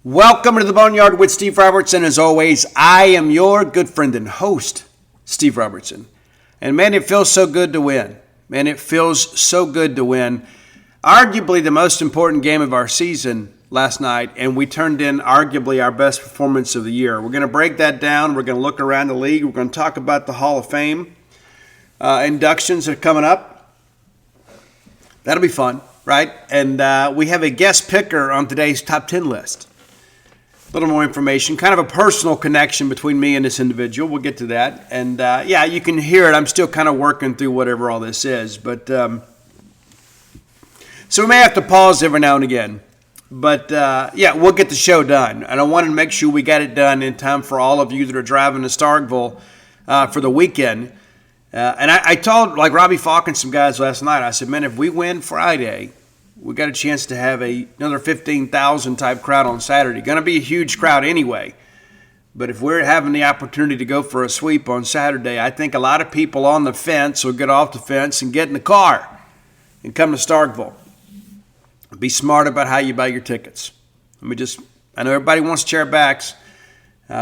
Welcome to the Boneyard with Steve Robertson. As always, I am your good friend and host, Steve Robertson. And man, it feels so good to win. Man, it feels so good to win. Arguably the most important game of our season last night, and we turned in arguably our best performance of the year. We're going to break that down. We're going to look around the league. We're going to talk about the Hall of Fame inductions that are coming up. That'll be fun, right? And we have a guest picker on today's top 10 list. A little more information, kind of a personal connection between me and this individual. We'll get to that. And, yeah, you can hear it. I'm still kind of working through whatever all this is. But so we may have to pause every now and again. But, yeah, we'll get the show done. And I wanted to make sure we got it done in time for all of you that are driving to Starkville for the weekend. And I told, like Robbie Falk and some guys last night, I said, man, if we win Friday, we got a chance to have another 15,000 type crowd on Saturday. Going to be a huge crowd anyway. But if we're having the opportunity to go for a sweep on Saturday, I think a lot of people on the fence will get off the fence and get in the car and come to Starkville. Be smart about how you buy your tickets. I know everybody wants chair backs.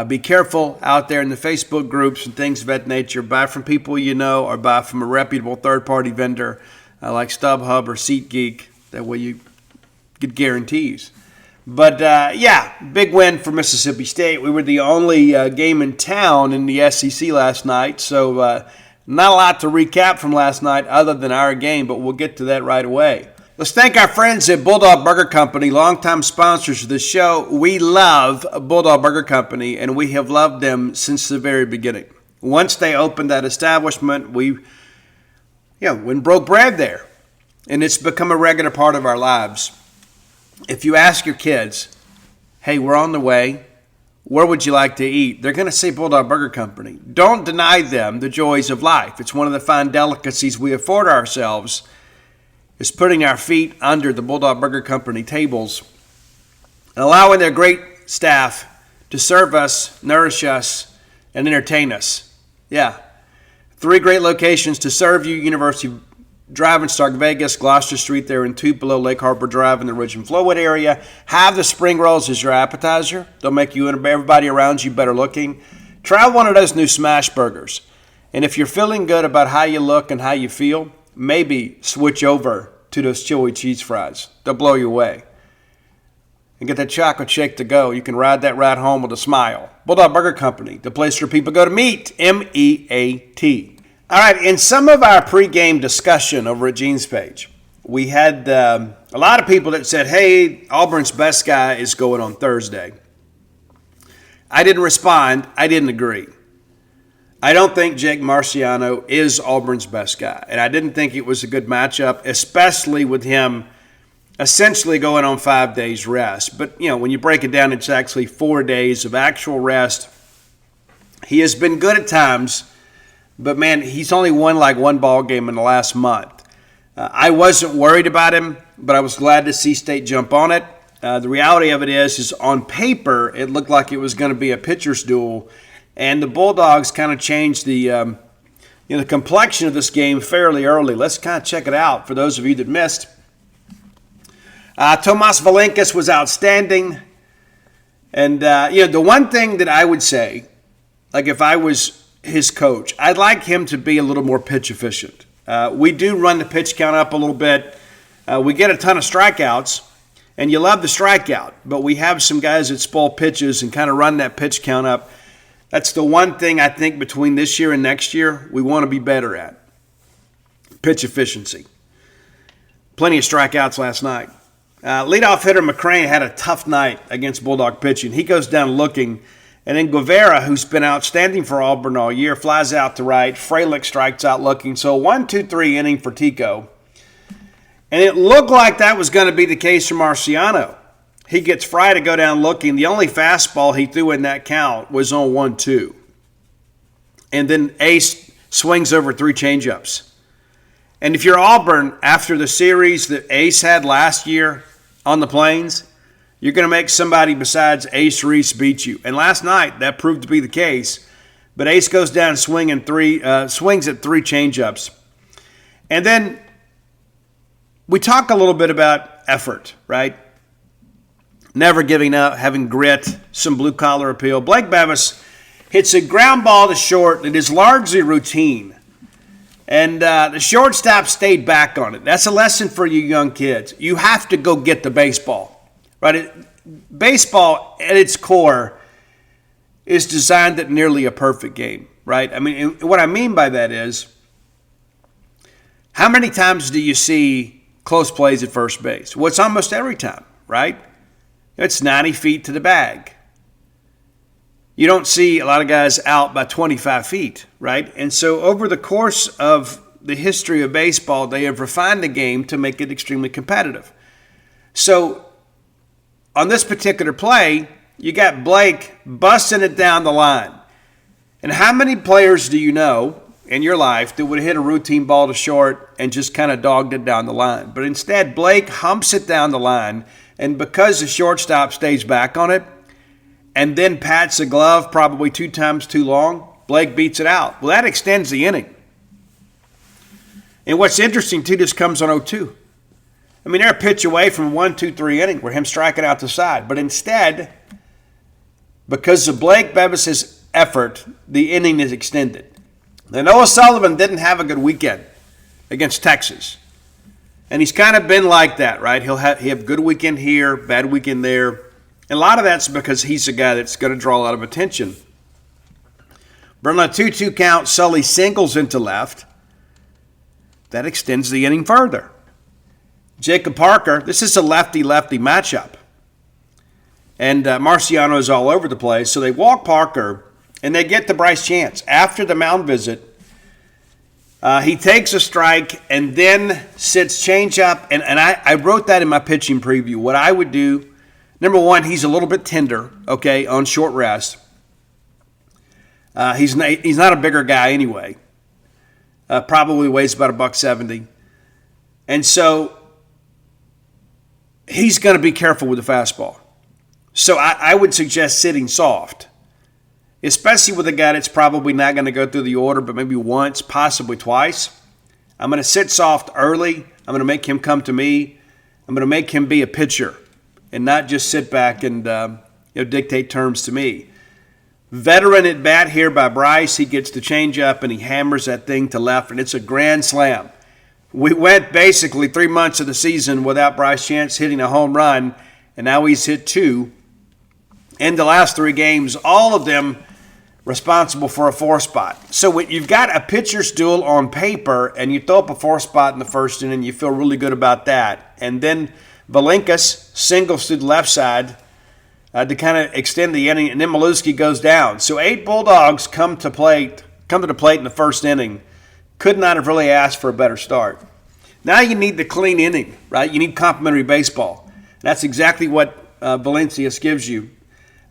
Be careful out there in the Facebook groups and things of that nature. Buy from people you know or buy from a reputable third-party vendor like StubHub or SeatGeek. That way you get guarantees. But, yeah, big win for Mississippi State. We were the only game in town in the SEC last night, so not a lot to recap from last night other than our game, but we'll get to that right away. Let's thank our friends at Bulldog Burger Company, longtime sponsors of the show. We love Bulldog Burger Company, and we have loved them since the very beginning. Once they opened that establishment, we went broke bread there. And it's become a regular part of our lives. If you ask your kids, hey, we're on the way, where would you like to eat? They're going to say Bulldog Burger Company. Don't deny them the joys of life. It's one of the fine delicacies we afford ourselves is putting our feet under the Bulldog Burger Company tables and allowing their great staff to serve us, nourish us, and entertain us. Yeah, 3 great locations to serve you: University Drive in Stark Vegas, Gloucester Street there in Tupelo, Lake Harbor Drive in the Ridge and Flowwood area. Have the spring rolls as your appetizer. They'll make you and everybody around you better looking. Try one of those new smash burgers. And if you're feeling good about how you look and how you feel, maybe switch over to those chili cheese fries. They'll blow you away. And get that chocolate shake to go. You can ride that ride home with a smile. Bulldog Burger Company, the place where people go to meet. M-E-A-T. All right, in some of our pregame discussion over at Gene's page, we had a lot of people that said, hey, Auburn's best guy is going on Thursday. I didn't respond. I didn't agree. I don't think Jake Marciano is Auburn's best guy, and I didn't think it was a good matchup, especially with him essentially going on 5 days rest. But, when you break it down, it's actually 4 days of actual rest. He has been good at times. But, man, he's only won like one ball game in the last month. I wasn't worried about him, but I was glad to see State jump on it. The reality of it is on paper, it looked like it was going to be a pitcher's duel. And the Bulldogs kind of changed the complexion of this game fairly early. Let's kind of check it out for those of you that missed. Tomas Valenkas was outstanding. And, the one thing that I would say, like if I was his coach, I'd like him to be a little more pitch efficient. We do run the pitch count up a little bit. We get a ton of strikeouts, and you love the strikeout, but we have some guys that spoil pitches and kind of run that pitch count up. That's the one thing I think between this year and next year we want to be better at. Pitch efficiency. Plenty of strikeouts last night. Leadoff hitter McCrane had a tough night against Bulldog pitching. He goes down looking. And then Guevara, who's been outstanding for Auburn all year, flies out to right. Fralick strikes out looking. So 1-2-3 inning for Tico. And it looked like that was going to be the case for Marciano. He gets Fry to go down looking. The only fastball he threw in that count was on 1-2. And then Ace swings over 3 changeups. And if you're Auburn, after the series that Ace had last year on the Plains, you're going to make somebody besides Ace Reese beat you. And last night, that proved to be the case. But Ace goes down swings at 3 changeups. And then we talk a little bit about effort, right? never giving up, having grit, some blue-collar appeal. Blake Bevis hits a ground ball to short that is largely routine. And the shortstop stayed back on it. That's a lesson for you young kids. You have to go get the baseball, right? Baseball, at its core, is designed at nearly a perfect game, right? I mean, what I mean by that is, how many times do you see close plays at first base? Well, it's almost every time, right? It's 90 feet to the bag. You don't see a lot of guys out by 25 feet, right? And so over the course of the history of baseball, they have refined the game to make it extremely competitive. So on this particular play, you got Blake busting it down the line. And how many players do you know in your life that would hit a routine ball to short and just kind of dogged it down the line? But instead, Blake humps it down the line, and because the shortstop stays back on it, and then pats the glove probably 2 times too long, Blake beats it out. Well, that extends the inning. And what's interesting, too, this comes on 0-2. I mean, they're a pitch away from 1, 2, 3 inning where him striking out the side. But instead, because of Blake Bevis's effort, the inning is extended. Now, Noah Sullivan didn't have a good weekend against Texas. And he's kind of been like that, right? He'll have good weekend here, bad weekend there. And a lot of that's because he's a guy that's going to draw a lot of attention. But on a 2-2 count, Sully singles into left. That extends the inning further. Jacob Parker, this is a lefty-lefty matchup. And Marciano is all over the place. So they walk Parker, and they get to Bryce Chance. After the mound visit, he takes a strike and then sits changeup. And I wrote that in my pitching preview. What I would do, number one, he's a little bit tender, okay, on short rest. He's not a bigger guy anyway. Probably weighs about $170. And so he's going to be careful with the fastball. So I would suggest sitting soft, especially with a guy that's probably not going to go through the order, but maybe once, possibly twice. I'm going to sit soft early. I'm going to make him come to me. I'm going to make him be a pitcher and not just sit back and dictate terms to me. Veteran at bat here by Bryce. He gets the changeup and he hammers that thing to left, and it's a grand slam. We went basically 3 months of the season without Bryce Chance hitting a home run, and now he's hit 2. In the last 3 games, all of them responsible for a 4 spot. So when you've got a pitcher's duel on paper and you throw up a 4 spot in the first inning, you feel really good about that. And then Valinkas singles to the left side to kind of extend the inning, and then Maluski goes down. So 8 Bulldogs come to the plate in the first inning. Could not have really asked for a better start. Now you need the clean inning, right? You need complimentary baseball. That's exactly what Valencius gives you.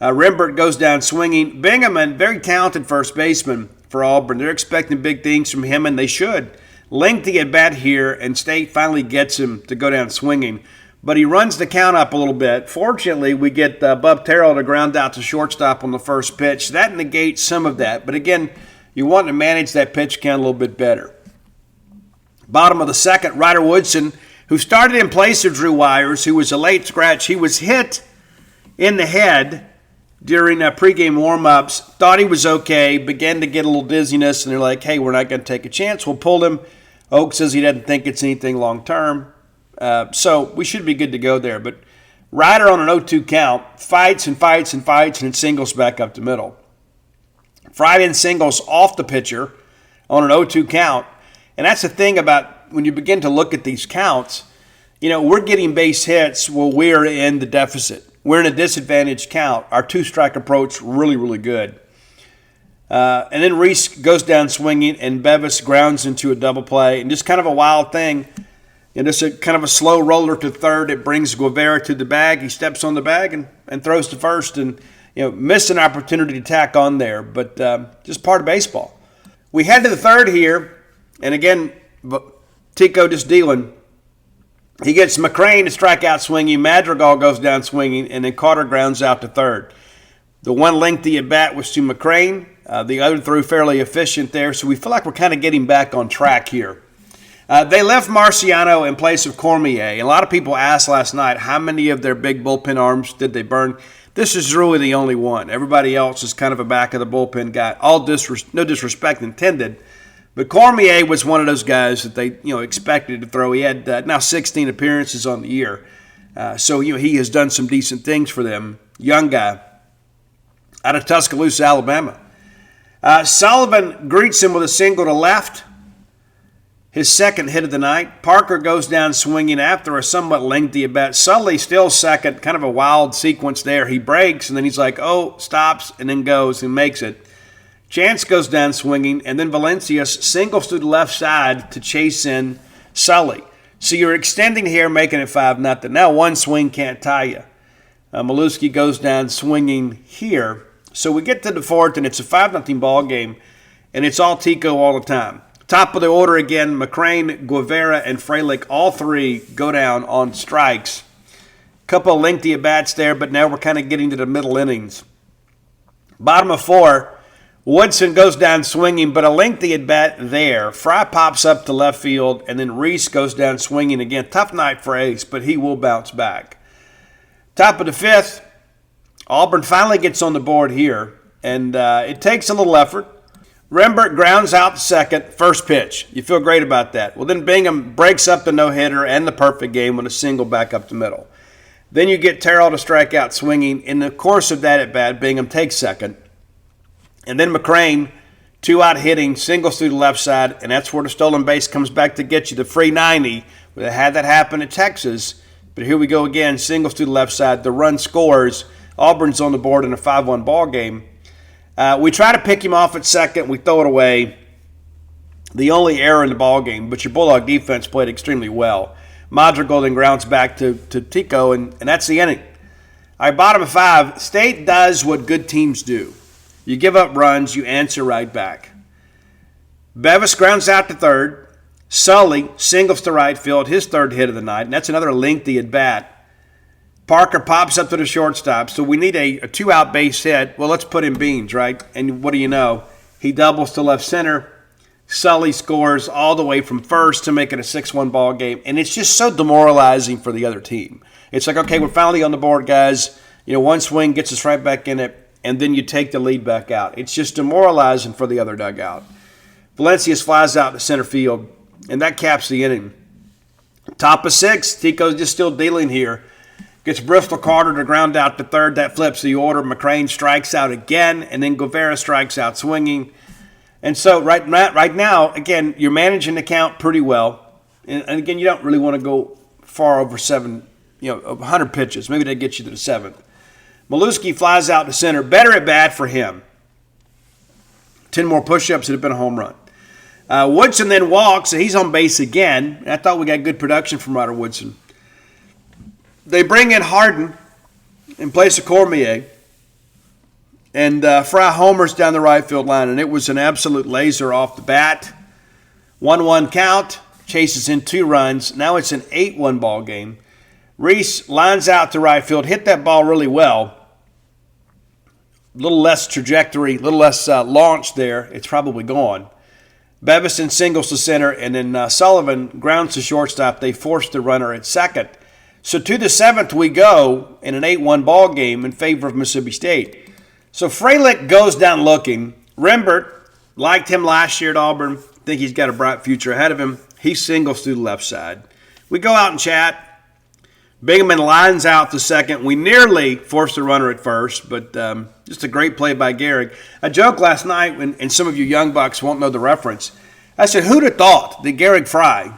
Rembert goes down swinging. Bingaman, very talented first baseman for Auburn. They're expecting big things from him, and they should. Lengthy at bat here, and State finally gets him to go down swinging. But he runs the count up a little bit. Fortunately, we get Bub Terrell to ground out to shortstop on the first pitch. That negates some of that. But again, you want to manage that pitch count a little bit better. Bottom of the second, Ryder Woodson, who started in place of Drew Wires, who was a late scratch. He was hit in the head during pregame warm-ups, thought he was okay, began to get a little dizziness, and they're like, hey, we're not going to take a chance. We'll pull him. Oak says he doesn't think it's anything long-term. So we should be good to go there. But Ryder on an 0-2 count fights and fights and fights, and it singles back up the middle. Friday singles off the pitcher on an 0-2 count. And that's the thing about when you begin to look at these counts, we're getting base hits while we're in the deficit. We're in a disadvantaged count. Our 2-strike approach really, really good. And then Reese goes down swinging, and Bevis grounds into a double play. And just kind of a wild thing. Just a kind of a slow roller to third. It brings Guevara to the bag. He steps on the bag and throws to first. And, missed an opportunity to tack on there. But just part of baseball. We head to the third here. And again, Tico just dealing. He gets McCrane to strike out swinging. Madrigal goes down swinging, and then Carter grounds out to third. The one lengthy at bat was to McCrane. The other threw fairly efficient there, so we feel like we're kind of getting back on track here. They left Marciano in place of Cormier. A lot of people asked last night how many of their big bullpen arms did they burn. This is really the only one. Everybody else is kind of a back of the bullpen guy. No disrespect intended, but Cormier was one of those guys that they expected to throw. He had now 16 appearances on the year, so he has done some decent things for them. Young guy out of Tuscaloosa, Alabama. Sullivan greets him with a single to left. His second hit of the night. Parker goes down swinging after a somewhat lengthy at bat. Sully still second, kind of a wild sequence there. He breaks, and then he's like, stops, and then goes and makes it. Chance goes down swinging, and then Valencius singles to the left side to chase in Sully. So you're extending here, making it 5-0. Now one swing can't tie you. Milewski goes down swinging here. So we get to the fourth, and it's a 5-0 ball game, and it's all Tico all the time. Top of the order again, McCrane, Guevara, and Frelick, all three go down on strikes. Couple of lengthy at-bats there, but now we're kind of getting to the middle innings. Bottom of 4, Woodson goes down swinging, but a lengthy at-bat there. Fry pops up to left field, and then Reese goes down swinging again. Tough night for Ace, but he will bounce back. Top of the 5th, Auburn finally gets on the board here, and it takes a little effort. Rembert grounds out the second, first pitch. You feel great about that. Well, then Bingham breaks up the no-hitter and the perfect game with a single back up the middle. Then you get Terrell to strike out swinging. In the course of that at-bat, Bingham takes second. And then McCrane, 2-out hitting, singles through the left side, and that's where the stolen base comes back to get you the free 90. We had that happen at Texas, but here we go again, singles through the left side. The run scores. Auburn's on the board in a 5-1 ball game. We try to pick him off at second. We throw it away. The only error in the ball game, but your Bulldog defense played extremely well. Madrigal then grounds back to Tico, and that's the inning. All right, bottom of 5. State does what good teams do. You give up runs, you answer right back. Bevis grounds out to third. Sully singles to right field, his third hit of the night, and that's another lengthy at-bat. Parker pops up to the shortstop, so we need a 2-out base hit. Well, let's put in Beans, right? And what do you know? He doubles to left center. Sully scores all the way from first to make it a 6-1 ball game, and it's just so demoralizing for the other team. It's like, okay, we're finally on the board, guys. One swing gets us right back in it, and then you take the lead back out. It's just demoralizing for the other dugout. Valencius flies out to center field, and that caps the inning. Top of 6, Tico's just still dealing here. Gets Bristol Carter to ground out to third. That flips the order. McCrane strikes out again, and then Guevara strikes out swinging. And so right now, again, you're managing the count pretty well. And again, you don't really want to go far over 100 pitches. Maybe they get you to the 7th. Milewski flies out to center. Better at bat for him. 10 more push-ups, it would have been a home run. Woodson then walks, so he's on base again. I thought we got good production from Ryder Woodson. They bring in Harden in place of Cormier, and Fry homers down the right field line, and it was an absolute laser off the bat. 1-1 count, chases in 2 runs. Now it's an 8-1 ball game. Reese lines out to right field, hit that ball really well. A little less trajectory, a little less launch there. It's probably gone. Bevison singles to center, and then Sullivan grounds to shortstop. They force the runner at second. So to the 7th we go in an 8-1 ball game in favor of Mississippi State. So Frelick goes down looking. Rembert liked him last year at Auburn. Think he's got a bright future ahead of him. He singles through the left side. We go out and chat. Bingham lines out to second. We nearly forced the runner at first, but just a great play by Gehrig. I joked last night, and some of you young bucks won't know the reference. I said, who'd have thought that Gehrig Fry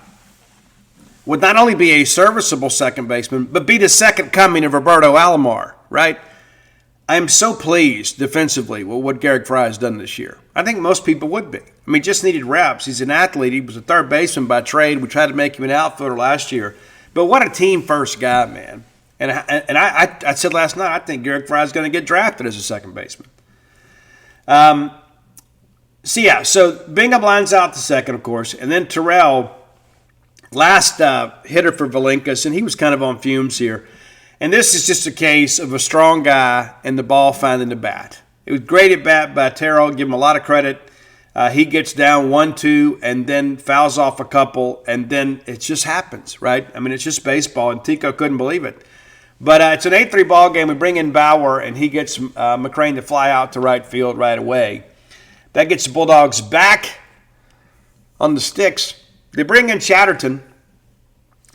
would not only be a serviceable second baseman, but be the second coming of Roberto Alomar, right? I am so pleased defensively with what Gehrig Fry has done this year. I think most people would be. I mean, just needed reps. He's an athlete. He was a third baseman by trade. We tried to make him an outfielder last year. But what a team-first guy, man. And I said last night, I think Gehrig Fry is going to get drafted as a second baseman. So Bingham lines out to second, of course, and then Terrell, last hitter for Valenkas, and he was kind of on fumes here. And this is just a case of a strong guy and the ball finding the bat. It was great at bat by Terrell. Give him a lot of credit. He gets down 1-2 and then fouls off a couple, and then it just happens, right? I mean, it's just baseball, and Tico couldn't believe it. But it's an 8-3 ball game. We bring in Bauer, and he gets McCrane to fly out to right field right away. That gets the Bulldogs back on the sticks. They bring in Chatterton,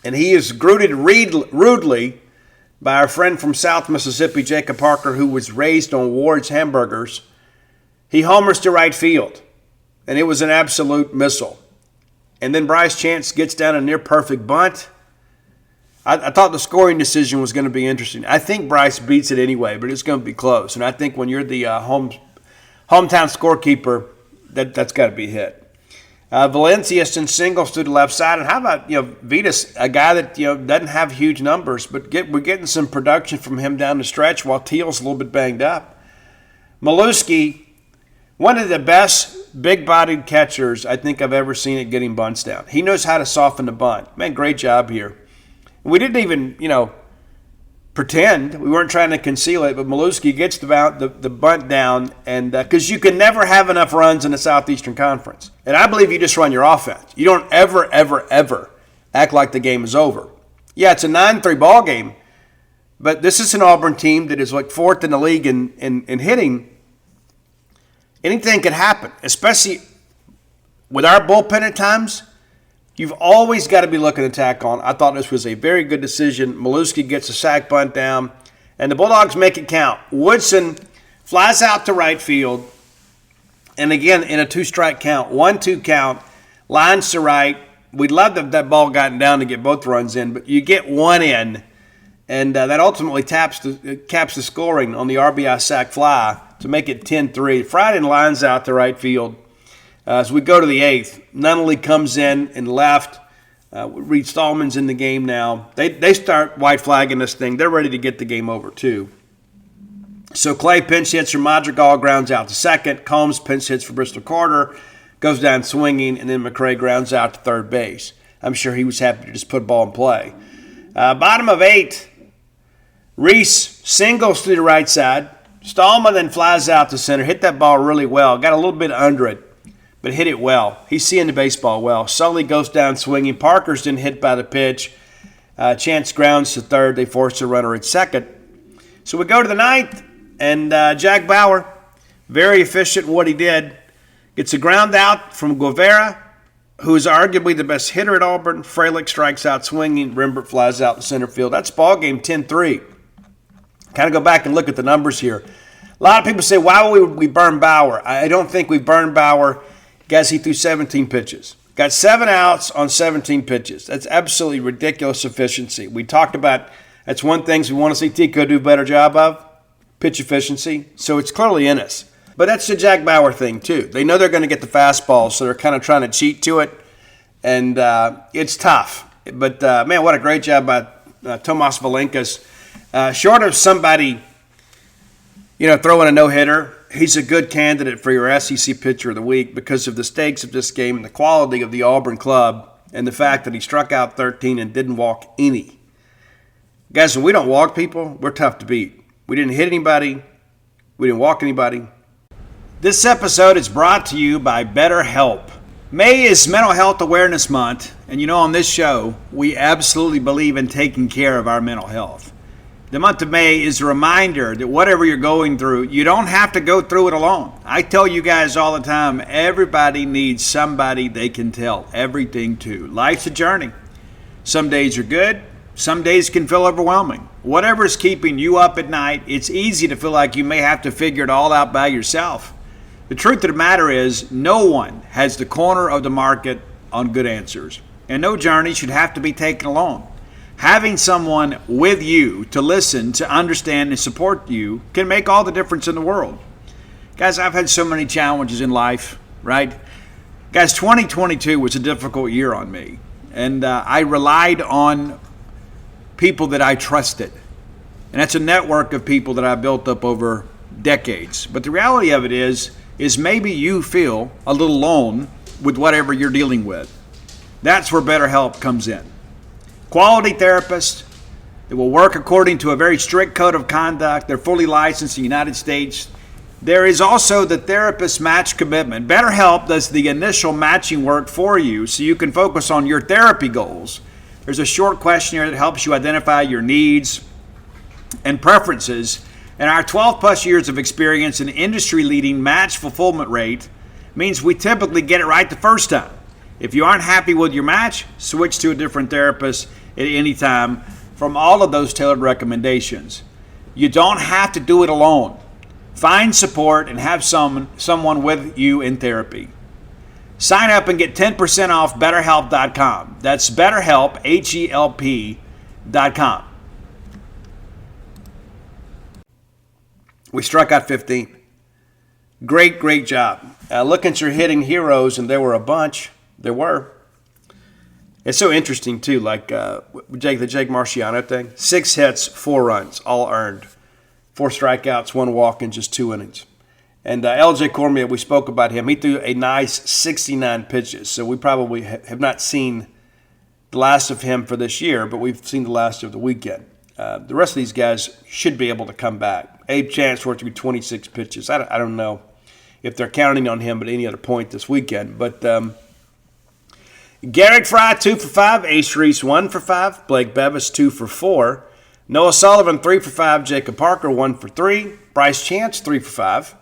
and he is greeted rudely by our friend from South Mississippi, Jacob Parker, who was raised on Ward's hamburgers. He homers to right field, and it was an absolute missile. And then Bryce Chance gets down a near-perfect bunt. I thought the scoring decision was going to be interesting. I think Bryce beats it anyway, but it's going to be close. And I think when you're the hometown scorekeeper, that's got to be hit. Valencia sends singles to the left side. And how about, Vitas, a guy that, doesn't have huge numbers, but we're getting some production from him down the stretch while Teal's a little bit banged up. Maluski, one of the best big-bodied catchers I think I've ever seen at getting bunts down. He knows how to soften the bunt. Man, great job here. We didn't even, pretend. We weren't trying to conceal it, but Maluski gets the bunt down, and because you can never have enough runs in the Southeastern Conference. And I believe you just run your offense. You don't ever, ever, ever act like the game is over. Yeah, it's a 9-3 ball game, but this is an Auburn team that is like fourth in the league in hitting. Anything could happen, especially with our bullpen at times. You've always got to be looking to tack on. I thought this was a very good decision. Maluski gets a sac bunt down, and the Bulldogs make it count. Woodson flies out to right field, and again, in a 2-strike count, 1-2 count, lines to right. We'd love to have that ball gotten down to get both runs in, but you get one in, and that ultimately caps the scoring on the RBI sac fly to make it 10-3. Friday lines out to right field. As we go to the 8th, Nunnally comes in and left. Reed Stallman's in the game now. They start white flagging this thing. They're ready to get the game over, too. So Clay pinch hits for Madrigal, grounds out to second. Combs pinch hits for Bristol Carter, goes down swinging, and then McCray grounds out to third base. I'm sure he was happy to just put ball in play. Bottom of 8, Reese singles to the right side. Stallman then flies out to center, hit that ball really well, got a little bit under it, but hit it well. He's seeing the baseball well. Sully goes down swinging. Parker's been hit by the pitch. Chance grounds to third. They force a runner at second. So we go to the 9th, and Jack Bauer, very efficient in what he did, gets a ground out from Guevara, who is arguably the best hitter at Auburn. Freilich strikes out swinging. Rembert flies out to center field. That's ball game 10-3. Kind of go back and look at the numbers here. A lot of people say, why would we burn Bauer? I don't think we burned Bauer. Guys, he threw 17 pitches. Got 7 outs on 17 pitches. That's absolutely ridiculous efficiency. We talked about that's one thing we want to see Tico do a better job of, pitch efficiency. So it's clearly in us. But that's the Jack Bauer thing, too. They know they're going to get the fastball, so they're kind of trying to cheat to it. And it's tough. But, man, what a great job by Tomas Valenkas. Short of somebody, throwing a no-hitter, he's a good candidate for your SEC Pitcher of the Week because of the stakes of this game and the quality of the Auburn club and the fact that he struck out 13 and didn't walk any. Guys, when we don't walk people, we're tough to beat. We didn't hit anybody. We didn't walk anybody. This episode is brought to you by BetterHelp. May is Mental Health Awareness Month, and on this show, we absolutely believe in taking care of our mental health. The month of May is a reminder that whatever you're going through, you don't have to go through it alone. I tell you guys all the time, everybody needs somebody they can tell everything to. Life's a journey. Some days are good. Some days can feel overwhelming. Whatever's keeping you up at night, it's easy to feel like you may have to figure it all out by yourself. The truth of the matter is, no one has the corner of the market on good answers, and no journey should have to be taken alone. Having someone with you to listen, to understand, and support you can make all the difference in the world. Guys, I've had so many challenges in life, right? Guys, 2022 was a difficult year on me, and I relied on people that I trusted. And that's a network of people that I built up over decades. But the reality of it is maybe you feel a little alone with whatever you're dealing with. That's where BetterHelp comes in. Quality therapists that will work according to a very strict code of conduct. They're fully licensed in the United States. There is also the therapist match commitment. BetterHelp does the initial matching work for you so you can focus on your therapy goals. There's a short questionnaire that helps you identify your needs and preferences. And our 12 plus years of experience and industry-leading match fulfillment rate means we typically get it right the first time. If you aren't happy with your match, switch to a different therapist at any time from all of those tailored recommendations. You don't have to do it alone. Find support and have someone with you in therapy. Sign up and get 10% off BetterHelp.com. That's BetterHelp, HELP.com. We struck out 15. Great job. Looking at your hitting heroes, and there were a bunch. There were. It's so interesting, too, like the Jake Marciano thing. 6 hits, 4 runs, all earned. 4 strikeouts, 1 walk in just 2 innings. And L.J. Cormier, we spoke about him. He threw a nice 69 pitches. So we probably have not seen the last of him for this year, but we've seen the last of the weekend. The rest of these guys should be able to come back. Abe Chancellor threw 26 pitches. I don't know if they're counting on him at any other point this weekend. But Garrett Fry, 2 for 5. Ace Reese, 1 for 5. Blake Bevis, 2 for 4. Noah Sullivan, 3 for 5. Jacob Parker, 1 for 3. Bryce Chance, 3 for 5.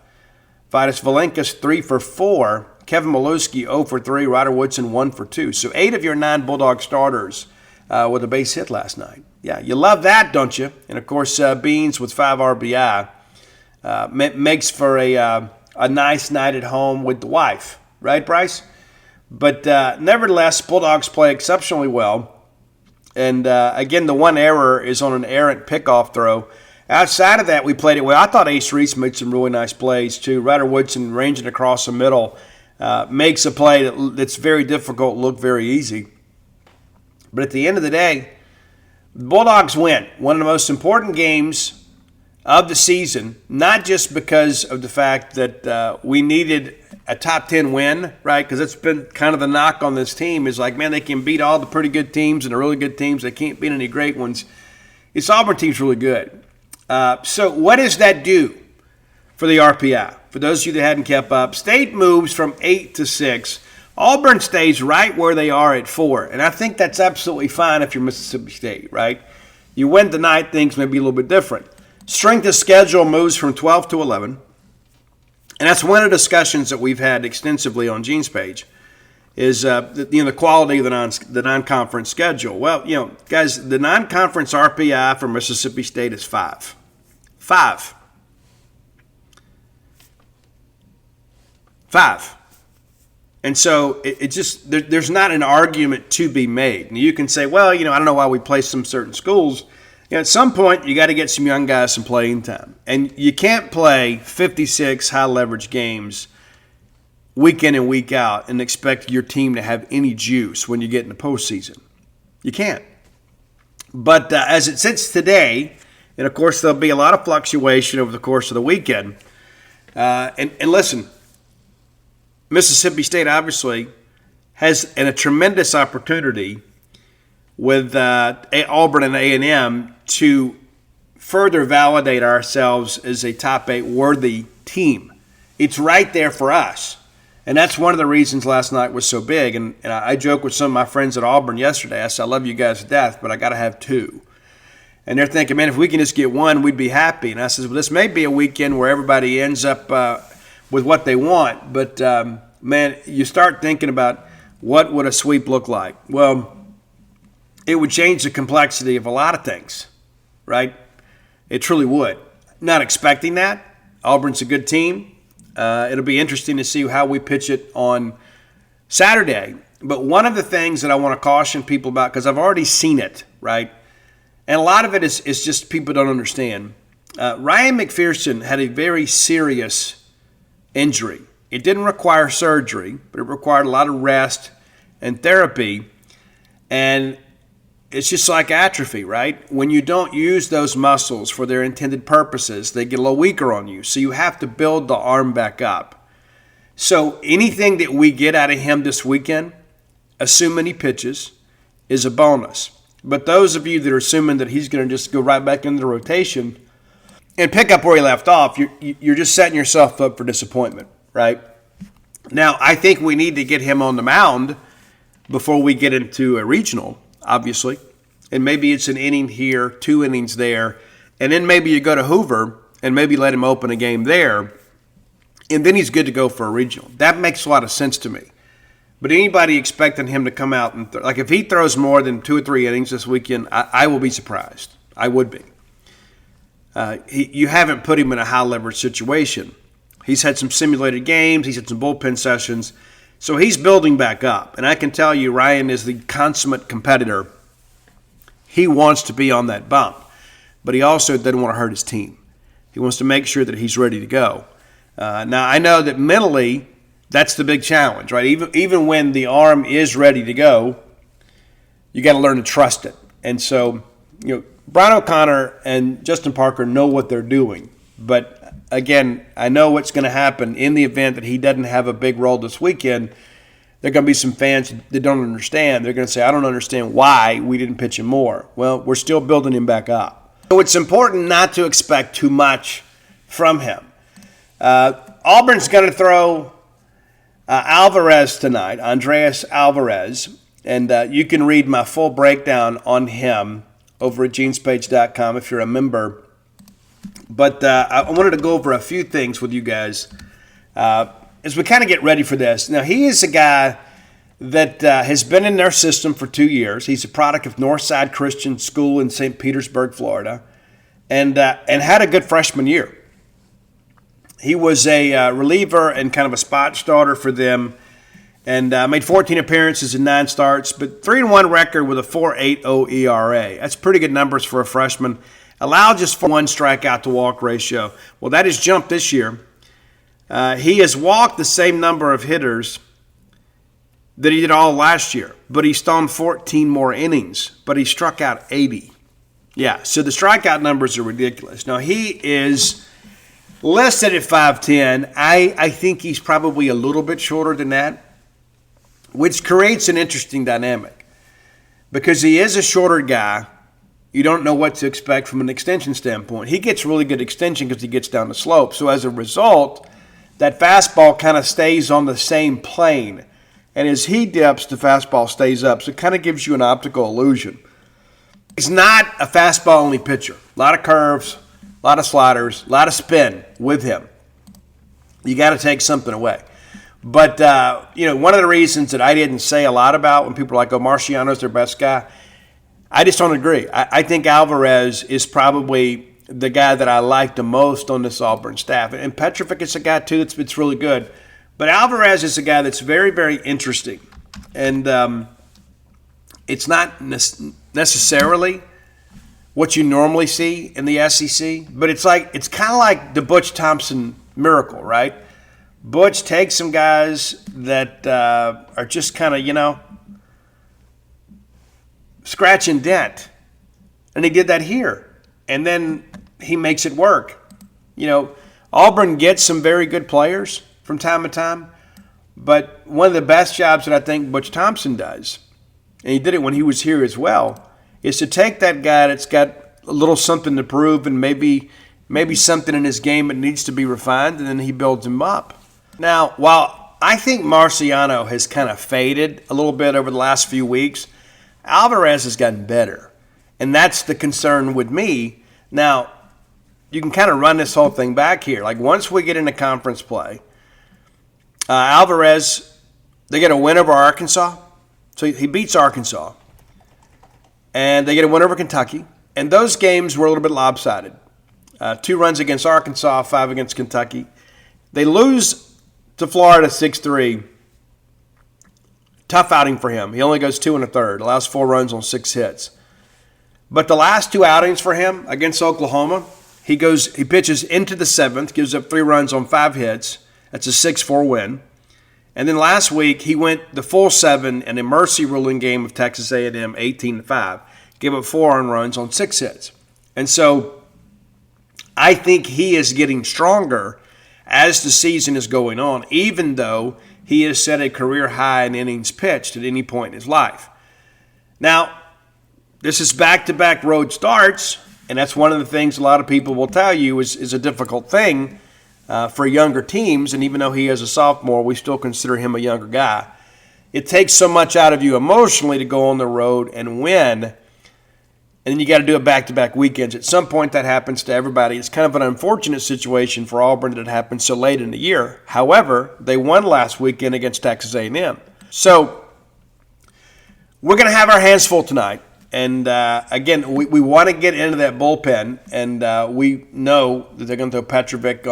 Vitus Valenkas, 3 for 4. Kevin Milewski, 0 for 3. Ryder Woodson, 1 for 2. So 8 of your 9 Bulldog starters with a base hit last night. Yeah, you love that, don't you? And, of course, Beans with 5 RBI makes for a nice night at home with the wife. Right, Bryce? But nevertheless, Bulldogs play exceptionally well. And, again, the one error is on an errant pickoff throw. Outside of that, we played it well. I thought Ace Reese made some really nice plays, too. Ryder Woodson ranging across the middle makes a play that's very difficult look very easy. But at the end of the day, the Bulldogs win one of the most important games of the season, not just because of the fact that we needed a top 10 win, right? Because that's been kind of the knock on this team is like, man, they can beat all the pretty good teams and the really good teams. They can't beat any great ones. This Auburn team's really good. So what does that do for the RPI? For those of you that hadn't kept up, State moves from 8 to 6. Auburn stays right where they are at 4. And I think that's absolutely fine if you're Mississippi State, right? You win tonight, things may be a little bit different. Strength of schedule moves from 12 to 11. And that's one of the discussions that we've had extensively on Gene's page is the quality of the non-conference schedule. Well, guys, the non-conference RPI for Mississippi State is 5. 5. And so it just there's not an argument to be made. And you can say, well, I don't know why we play some certain schools. At some point, you got to get some young guys some playing time. And you can't play 56 high-leverage games week in and week out and expect your team to have any juice when you get in the postseason. You can't. But as it sits today, and of course there'll be a lot of fluctuation over the course of the weekend. And listen, Mississippi State obviously has a tremendous opportunity with Auburn and A&M to further validate ourselves as a top 8 worthy team. It's right there for us. And that's one of the reasons last night was so big. And I joked with some of my friends at Auburn yesterday. I said, I love you guys to death, but I got to have 2. And they're thinking, man, if we can just get 1, we'd be happy. And I said, well, this may be a weekend where everybody ends up with what they want. But, man, you start thinking about what would a sweep look like. Well, it would change the complexity of a lot of things, right? It truly would. Not expecting that. Auburn's a good team. It'll be interesting to see how we pitch it on Saturday. But one of the things that I want to caution people about, because I've already seen it, right? And a lot of it is just people don't understand. Ryan McPherson had a very serious injury. It didn't require surgery, but it required a lot of rest and therapy. And it's just like atrophy, right? When you don't use those muscles for their intended purposes, they get a little weaker on you. So you have to build the arm back up. So anything that we get out of him this weekend, assuming he pitches, is a bonus. But those of you that are assuming that he's going to just go right back into the rotation, and pick up where he left off, you're just setting yourself up for disappointment, right? Now, I think we need to get him on the mound before we get into a regional, obviously. And maybe it's an inning here, 2 innings there. And then maybe you go to Hoover and maybe let him open a game there. And then he's good to go for a regional. That makes a lot of sense to me. But anybody expecting him to come out and like if he throws more than 2 or 3 innings this weekend, I will be surprised. I would be. You haven't put him in a high leverage situation. He's had some simulated games. He's had some bullpen sessions. So he's building back up. And I can tell you, Ryan is the consummate competitor. He wants to be on that bump. But he also doesn't want to hurt his team. He wants to make sure that he's ready to go. Now, I know that mentally, that's the big challenge, right? Even when the arm is ready to go, you got to learn to trust it. And so, Brian O'Connor and Justin Parker know what they're doing. But again, I know what's going to happen in the event that he doesn't have a big role this weekend. There are going to be some fans that don't understand. They're going to say, I don't understand why we didn't pitch him more. Well, we're still building him back up. So it's important not to expect too much from him. Auburn's going to throw Alvarez tonight, Andreas Alvarez. And you can read my full breakdown on him over at genespage.com if you're a member. But I wanted to go over a few things with you guys as we kind of get ready for this. Now, he is a guy that has been in their system for 2 years. He's a product of Northside Christian School in St. Petersburg, Florida, and had a good freshman year. He was a reliever and kind of a spot starter for them and made 14 appearances and 9 starts, but 3-1 record with a 4.80 ERA. That's pretty good numbers for a freshman. Allowed just for 1 strikeout to walk ratio. Well, that has jumped this year. He has walked the same number of hitters that he did all last year, but he's thrown 14 more innings, but he struck out 80. Yeah, so the strikeout numbers are ridiculous. Now, he is listed at 5'10". I think he's probably a little bit shorter than that, which creates an interesting dynamic because he is a shorter guy. You don't know what to expect from an extension standpoint. He gets really good extension because he gets down the slope. So as a result, that fastball kind of stays on the same plane. And as he dips, the fastball stays up. So it kind of gives you an optical illusion. He's not a fastball-only pitcher. A lot of curves, a lot of sliders, a lot of spin with him. You got to take something away. But, one of the reasons that I didn't say a lot about when people are like, oh, Marciano's their best guy, I just don't agree. I think Alvarez is probably the guy that I like the most on this Auburn staff. And Petrovic is a guy, too, that's really good. But Alvarez is a guy that's very, very interesting. And it's not necessarily what you normally see in the SEC, but it's kind of like the Butch Thompson miracle, right? Butch takes some guys that are just kind of, scratch and dent. And he did that here. And then he makes it work. Auburn gets some very good players from time to time, but one of the best jobs that I think Butch Thompson does, and he did it when he was here as well, is to take that guy that's got a little something to prove and maybe something in his game that needs to be refined, and then he builds him up. Now, while I think Marciano has kind of faded a little bit over the last few weeks, Alvarez has gotten better, and that's the concern with me. Now, you can kind of run this whole thing back here. Like, once we get into conference play, Alvarez, they get a win over Arkansas. So he beats Arkansas. And they get a win over Kentucky. And those games were a little bit lopsided. 2 runs against Arkansas, 5 against Kentucky. They lose to Florida 6-3. Tough outing for him. He only goes 2 1/3, allows 4 runs on 6 hits. But the last 2 outings for him against Oklahoma, he pitches into the 7th, gives up 3 runs on 5 hits. That's a 6-4 win. And then last week, he went the full 7 in a mercy ruling game of Texas A&M, 18-5. Gave up 4 earned runs on 6 hits. And so I think he is getting stronger as the season is going on, even though he has set a career high in innings pitched at any point in his life. Now, this is back-to-back road starts, And that's one of the things a lot of people will tell you is a difficult thing for younger teams. And even though he is a sophomore, we still consider him a younger guy. It takes so much out of you emotionally to go on the road and win, and then you got to do it back-to-back weekends. At some point, that happens to everybody. It's kind of an unfortunate situation for Auburn that it happened so late in the year. However, they won last weekend against Texas A&M. So we're going to have our hands full tonight. And, again, we want to get into that bullpen, and we know that they're going to throw Petrovic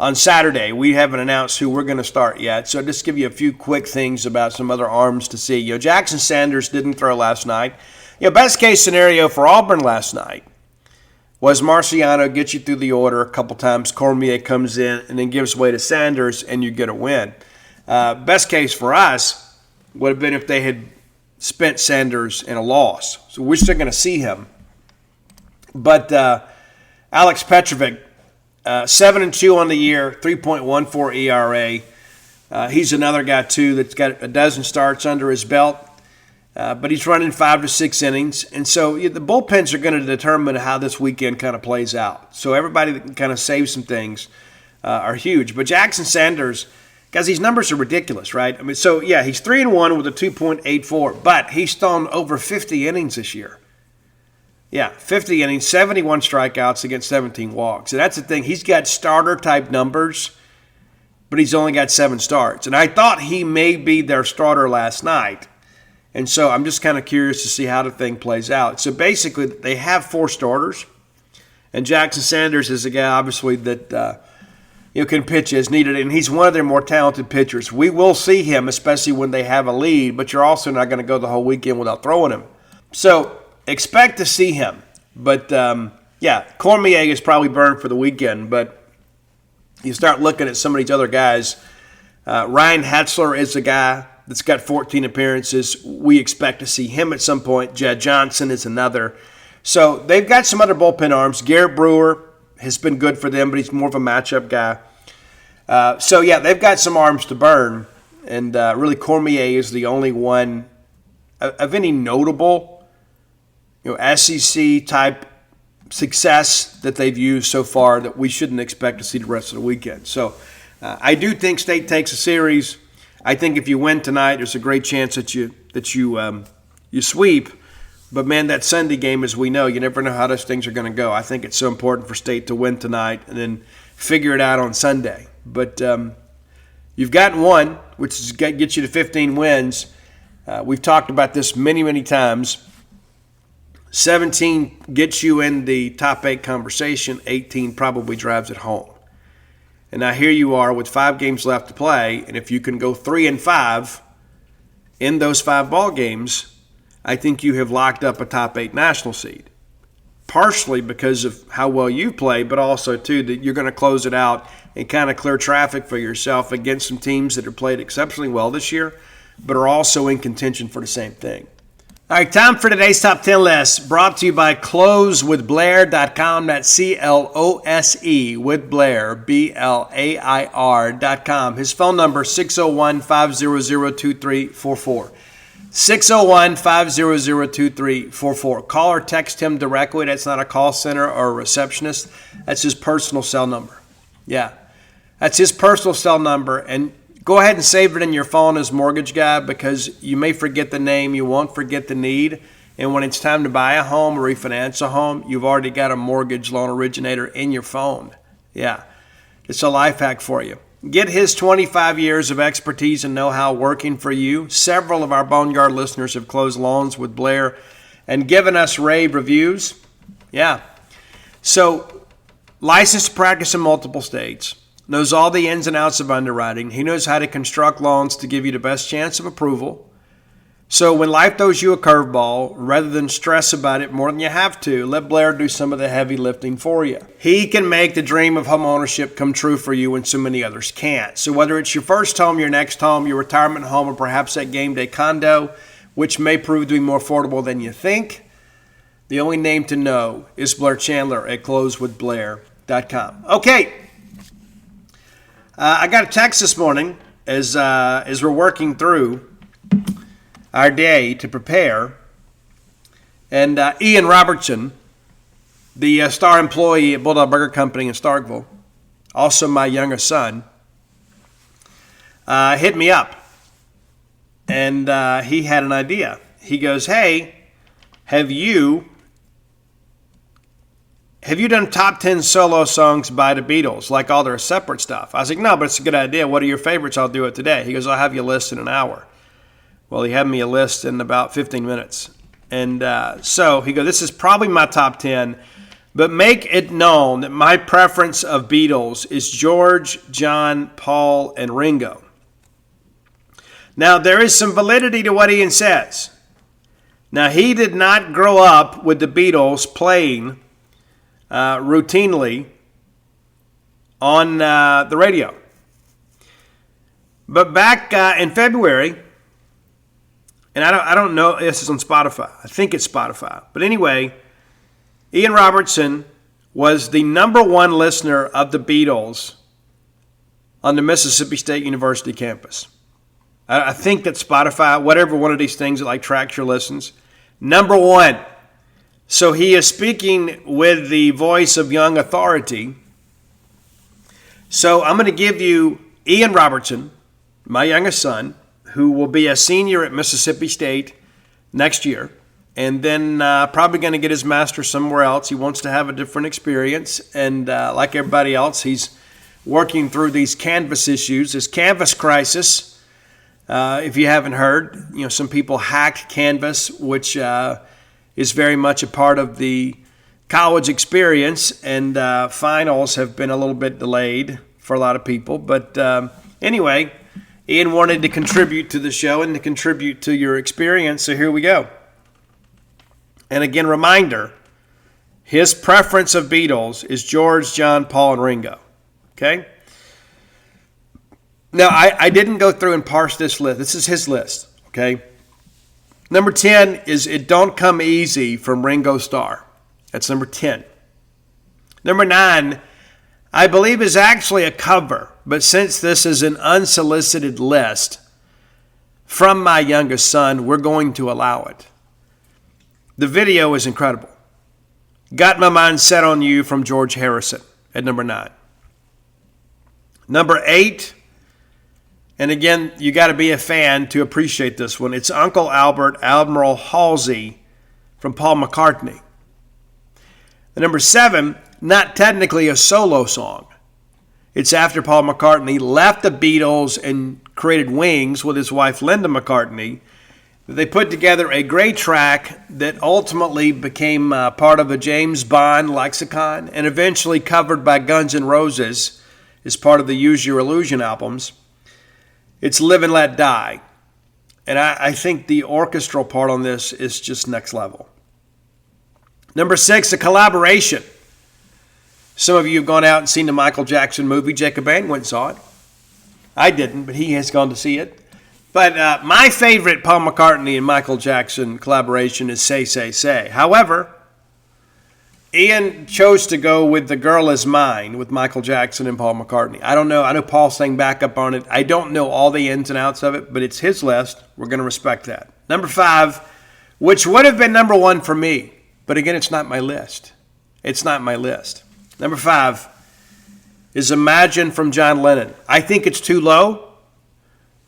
on Saturday. We haven't announced who we're going to start yet, so just give you a few quick things about some other arms to see. Jackson Sanders didn't throw last night. Best case scenario for Auburn last night was Marciano gets you through the order a couple times, Cormier comes in and then gives way to Sanders, and you get a win. Best case for us would have been if they had spent Sanders in a loss. So we're still going to see him. But Alex Petrovic, 7-2 on the year, 3.14 ERA. He's another guy, too, that's got a dozen starts under his belt. But he's running 5 to 6 innings. And so the bullpens are going to determine how this weekend kind of plays out. So everybody that can kind of save some things are huge. But Jackson Sanders, guys, these numbers are ridiculous, right? I mean, so, yeah, he's 3-1 with a 2.84, but he's thrown over 50 innings this year. Yeah, 50 innings, 71 strikeouts against 17 walks. And that's the thing. He's got starter-type numbers, but he's only got 7 starts. And I thought he may be their starter last night. And so I'm just kind of curious to see how the thing plays out. So basically, they have 4 starters. And Jackson Sanders is a guy, obviously, that can pitch as needed. And he's one of their more talented pitchers. We will see him, especially when they have a lead. But you're also not going to go the whole weekend without throwing him. So expect to see him. But, Cormier is probably burned for the weekend. But you start looking at some of these other guys. Ryan Hatzler is a guy that's got 14 appearances. We expect to see him at some point. Jed Johnson is another. So they've got some other bullpen arms. Garrett Brewer has been good for them, but he's more of a matchup guy. They've got some arms to burn. And really Cormier is the only one of any notable SEC-type success that they've used so far that we shouldn't expect to see the rest of the weekend. So I do think State takes a series. I think if you win tonight, there's a great chance that you sweep. But, man, that Sunday game, as we know, you never know how those things are going to go. I think it's so important for State to win tonight and then figure it out on Sunday. But you've gotten one, which gets you to 15 wins. We've talked about this many, many times. 17 gets you in the top 8 conversation. 18 probably drives it home. And now here you are with 5 games left to play, and if you can go 3-5 in those 5 ball games, I think you have locked up a top 8 national seed. Partially because of how well you play, but also, too, that you're going to close it out and kind of clear traffic for yourself against some teams that have played exceptionally well this year, but are also in contention for the same thing. All right, time for today's Top 10 list, brought to you by closewithblair.com. That's C-L-O-S-E with Blair, B-L-A-I-R.com. His phone number, 601-500-2344. 601-500-2344. Call or text him directly. That's not a call center or a receptionist. That's his personal cell number. Yeah, that's his personal cell number. And go ahead and save it in your phone as mortgage guy, because you may forget the name, you won't forget the need. And when it's time to buy a home or refinance a home, you've already got a mortgage loan originator in your phone. Yeah, it's a life hack for you. Get his 25 years of expertise and know-how working for you. Several of our Boneyard listeners have closed loans with Blair and given us rave reviews. Yeah. So, licensed to practice in multiple states. Knows all the ins and outs of underwriting. He knows how to construct loans to give you the best chance of approval. So when life throws you a curveball, rather than stress about it more than you have to, let Blair do some of the heavy lifting for you. He can make the dream of home ownership come true for you when so many others can't. So whether it's your first home, your next home, your retirement home, or perhaps that game day condo, which may prove to be more affordable than you think, the only name to know is Blair Chandler at closewithblair.com. Okay. I got a text this morning as we're working through our day to prepare. And Ian Robertson the star employee at Bulldog Burger Company in Starkville, also my younger son, hit me up. And he had an idea. He goes, hey, have you done top 10 solo songs by the Beatles, like all their separate stuff? I was like, no, but it's a good idea. What are your favorites? I'll do it today. He goes, I'll have you a list in an hour. Well, he had me a list in about 15 minutes. And so he goes, this is probably my top 10, but make it known that my preference of Beatles is George, John, Paul, and Ringo. Now, there is some validity to what Ian says. Now, he did not grow up with the Beatles playing routinely on the radio. But back in February, and I don't know if this is on Spotify. I think it's Spotify. But anyway, Ian Robertson was the number one listener of the Beatles on the Mississippi State University campus. I think that Spotify, whatever one of these things that like tracks your listens, number one. So he is speaking with the voice of young authority. So I'm going to give you Ian Robertson, my youngest son, who will be a senior at Mississippi State next year, and then probably going to get his master's somewhere else. He wants to have a different experience, and like everybody else, he's working through these Canvas issues, this Canvas crisis. If you haven't heard, some people hacked Canvas, which is very much a part of the college experience, and finals have been a little bit delayed for a lot of people. But anyway, Ian wanted to contribute to the show and to contribute to your experience, so here we go. And again, reminder, his preference of Beatles is George, John, Paul, and Ringo. Okay? Now, I didn't go through and parse this list. This is his list, okay? Number 10 is It Don't Come Easy from Ringo Starr. That's number 10. Number 9, I believe, is actually a cover, but since this is an unsolicited list from my youngest son, we're going to allow it. The video is incredible. Got My Mind Set on You from George Harrison at number 9. Number 8, and again, you got to be a fan to appreciate this one. It's Uncle Albert, Admiral Halsey from Paul McCartney. And number 7, not technically a solo song. It's after Paul McCartney left the Beatles and created Wings with his wife Linda McCartney. They put together a great track that ultimately became part of a James Bond lexicon and eventually covered by Guns N' Roses as part of the Use Your Illusion albums. It's Live and Let Die. And I think the orchestral part on this is just next level. Number 6, a collaboration. Some of you have gone out and seen the Michael Jackson movie. Jacob Bain went and saw it. I didn't, but he has gone to see it. But my favorite Paul McCartney and Michael Jackson collaboration is Say, Say, Say. However, Ian chose to go with The Girl Is Mine with Michael Jackson and Paul McCartney. I don't know. I know Paul sang backup on it. I don't know all the ins and outs of it, but it's his list. We're going to respect that. Number 5, which would have been number 1 for me. But again, it's not my list. It's not my list. Number 5 is Imagine from John Lennon. I think it's too low,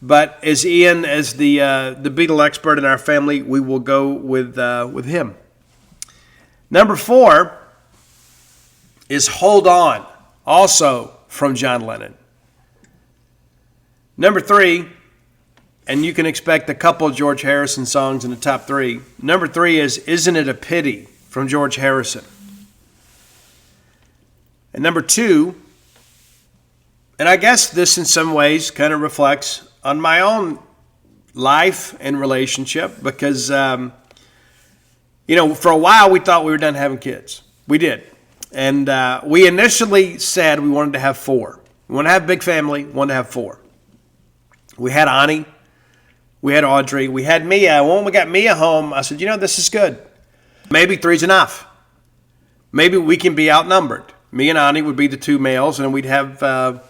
but as Ian, as the Beatle expert in our family, we will go with him. Number 4 is Hold On, also from John Lennon. Number 3, and you can expect a couple of George Harrison songs in the top 3. Number 3 is Isn't It a Pity from George Harrison. And number 2, and I guess this in some ways kind of reflects on my own life and relationship because, for a while we thought we were done having kids. We did. And we initially said we wanted to have 4. We want to have a big family, we wanted to have 4. We had Ani, we had Audrey, we had Mia. When we got Mia home, I said, this is good. Maybe 3's enough. Maybe we can be outnumbered. Me and Ani would be the 2 males, and we'd have, a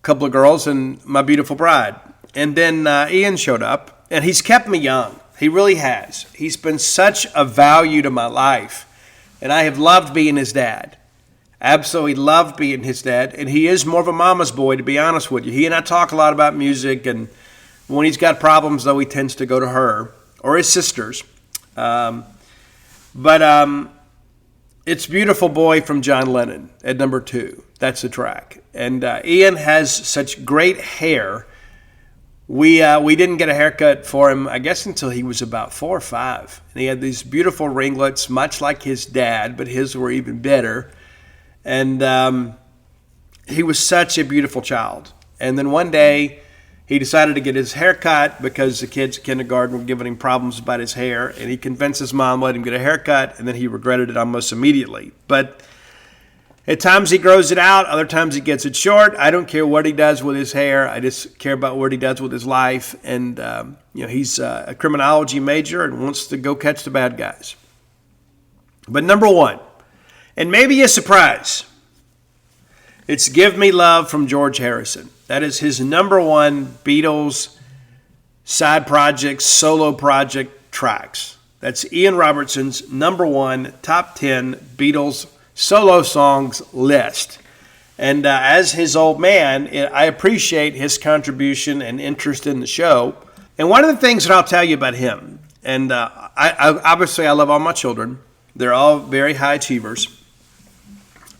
couple of girls and my beautiful bride. And then Ian showed up, and he's kept me young. He really has. He's been such a value to my life And I have loved being his dad. Absolutely loved being his dad. And he is more of a mama's boy, to be honest with you. He and I talk a lot about music, and when he's got problems, though, he tends to go to her or his sisters. But it's Beautiful Boy from John Lennon at number 2. That's the track. And Ian has such great hair. We didn't get a haircut for him, I guess, until he was about 4 or 5. And he had these beautiful ringlets, much like his dad, but his were even better. And he was such a beautiful child. And then one day, he decided to get his hair cut because the kids at kindergarten were giving him problems about his hair. And he convinced his mom to let him get a haircut, and then he regretted it almost immediately. But at times he grows it out, other times he gets it short. I don't care what he does with his hair. I just care about what he does with his life. And, he's a criminology major and wants to go catch the bad guys. But number 1, and maybe a surprise, it's Give Me Love from George Harrison. That is his number 1 Beatles side project, solo project tracks. That's Ian Robertson's number 1 top 10 Beatles solo songs list. And as his old man, I appreciate his contribution and interest in the show. And one of the things that I'll tell you about him, and obviously I love all my children. They're all very high achievers.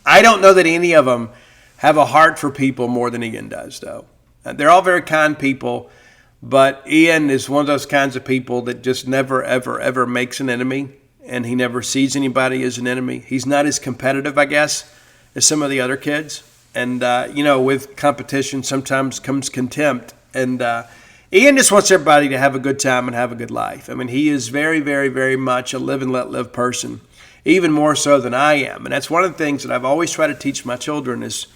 I don't know that any of them have a heart for people more than Ian does, though. They're all very kind people, but Ian is one of those kinds of people that just never, ever, ever makes an enemy. And he never sees anybody as an enemy. He's not as competitive, I guess, as some of the other kids. And, with competition sometimes comes contempt. And Ian just wants everybody to have a good time and have a good life. I mean, he is very, very, very much a live and let live person, even more so than I am. And that's one of the things that I've always tried to teach my children is,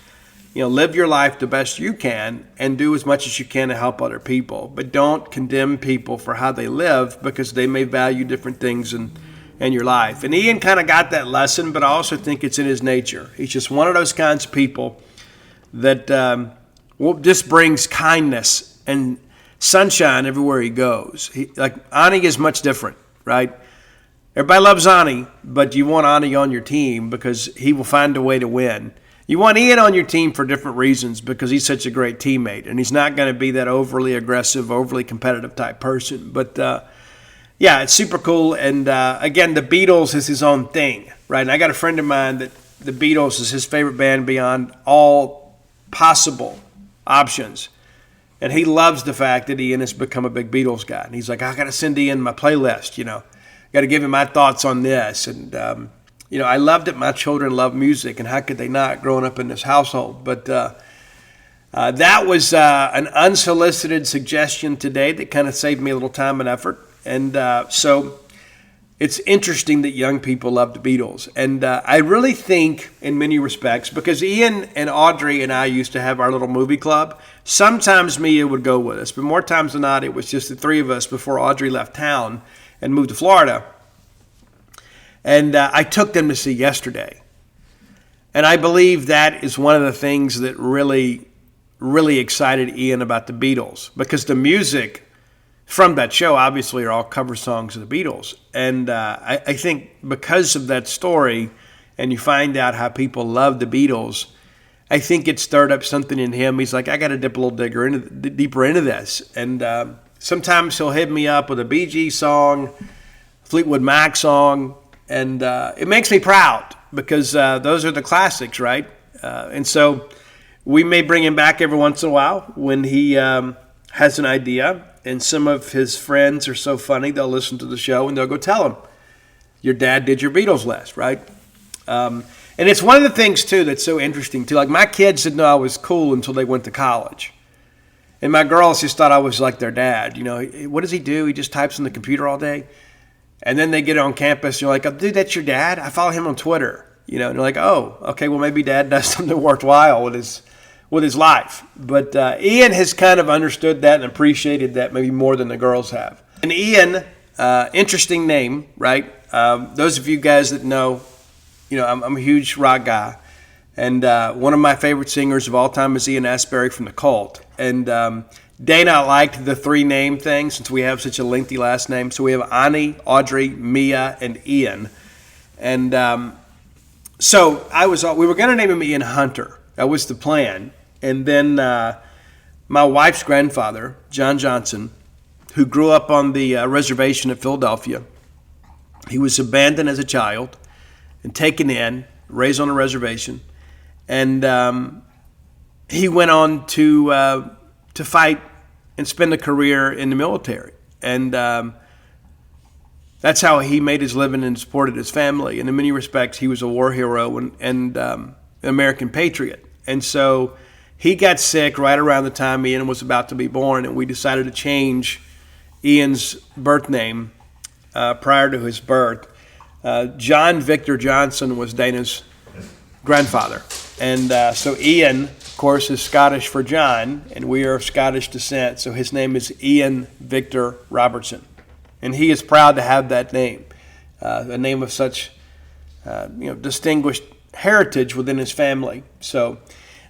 live your life the best you can and do as much as you can to help other people. But don't condemn people for how they live because they may value different things in your life. And Ian kind of got that lesson, but I also think it's in his nature. He's just one of those kinds of people that just brings kindness and sunshine everywhere he goes. Ani is much different, right? Everybody loves Ani, but you want Ani on your team because he will find a way to win. You want Ian on your team for different reasons because he's such a great teammate, and he's not going to be that overly aggressive, overly competitive type person. But yeah, it's super cool. And again, the Beatles is his own thing, right? And I got a friend of mine that the Beatles is his favorite band beyond all possible options. And he loves the fact that Ian has become a big Beatles guy. And he's like, I got to send Ian my playlist, got to give him my thoughts on this. And, I loved it. My children love music, and how could they not growing up in this household? But that was an unsolicited suggestion today that kind of saved me a little time and effort. And so it's interesting that young people love the Beatles. And I really think in many respects, because Ian and Audrey and I used to have our little movie club, sometimes Mia would go with us, but more times than not, it was just the 3 of us before Audrey left town and moved to Florida. And I took them to see Yesterday. And I believe that is one of the things that really, really excited Ian about the Beatles, because the music from that show obviously are all cover songs of the Beatles. And I think because of that story, and you find out how people love the Beatles, I think it stirred up something in him. He's like, I got to dip a little deeper into this. And sometimes he'll hit me up with a Bee Gees song, Fleetwood Mac song, and it makes me proud because those are the classics, right? And so we may bring him back every once in a while when he has an idea. And some of his friends are so funny, they'll listen to the show and they'll go tell him, your dad did your Beatles list, right? And it's one of the things, too, that's so interesting, too. Like, my kids didn't know I was cool until they went to college. And my girls just thought I was like their dad. What does he do? He just types on the computer all day. And then they get on campus, and you're like, oh, dude, that's your dad? I follow him on Twitter. And they're like, oh, okay, well, maybe dad does something worthwhile with his life. But Ian has kind of understood that and appreciated that maybe more than the girls have. And Ian, interesting name, right? Those of you guys that know, I'm a huge rock guy. And one of my favorite singers of all time is Ian Astbury from The Cult. And Dana liked the 3-name thing since we have such a lengthy last name. So we have Ani, Audrey, Mia, and Ian. And so we were going to name him Ian Hunter. That was the plan. And then my wife's grandfather, John Johnson, who grew up on the reservation at Philadelphia, he was abandoned as a child and taken in, raised on a reservation. And he went on to fight and spend a career in the military. And that's how he made his living and supported his family. And in many respects, he was a war hero and an American patriot. And so he got sick right around the time Ian was about to be born, and we decided to change Ian's birth name prior to his birth. John Victor Johnson was Dana's grandfather. And so Ian, of course, is Scottish for John, and we are of Scottish descent. So his name is Ian Victor Robertson. And he is proud to have that name, a name of such distinguished heritage within his family. So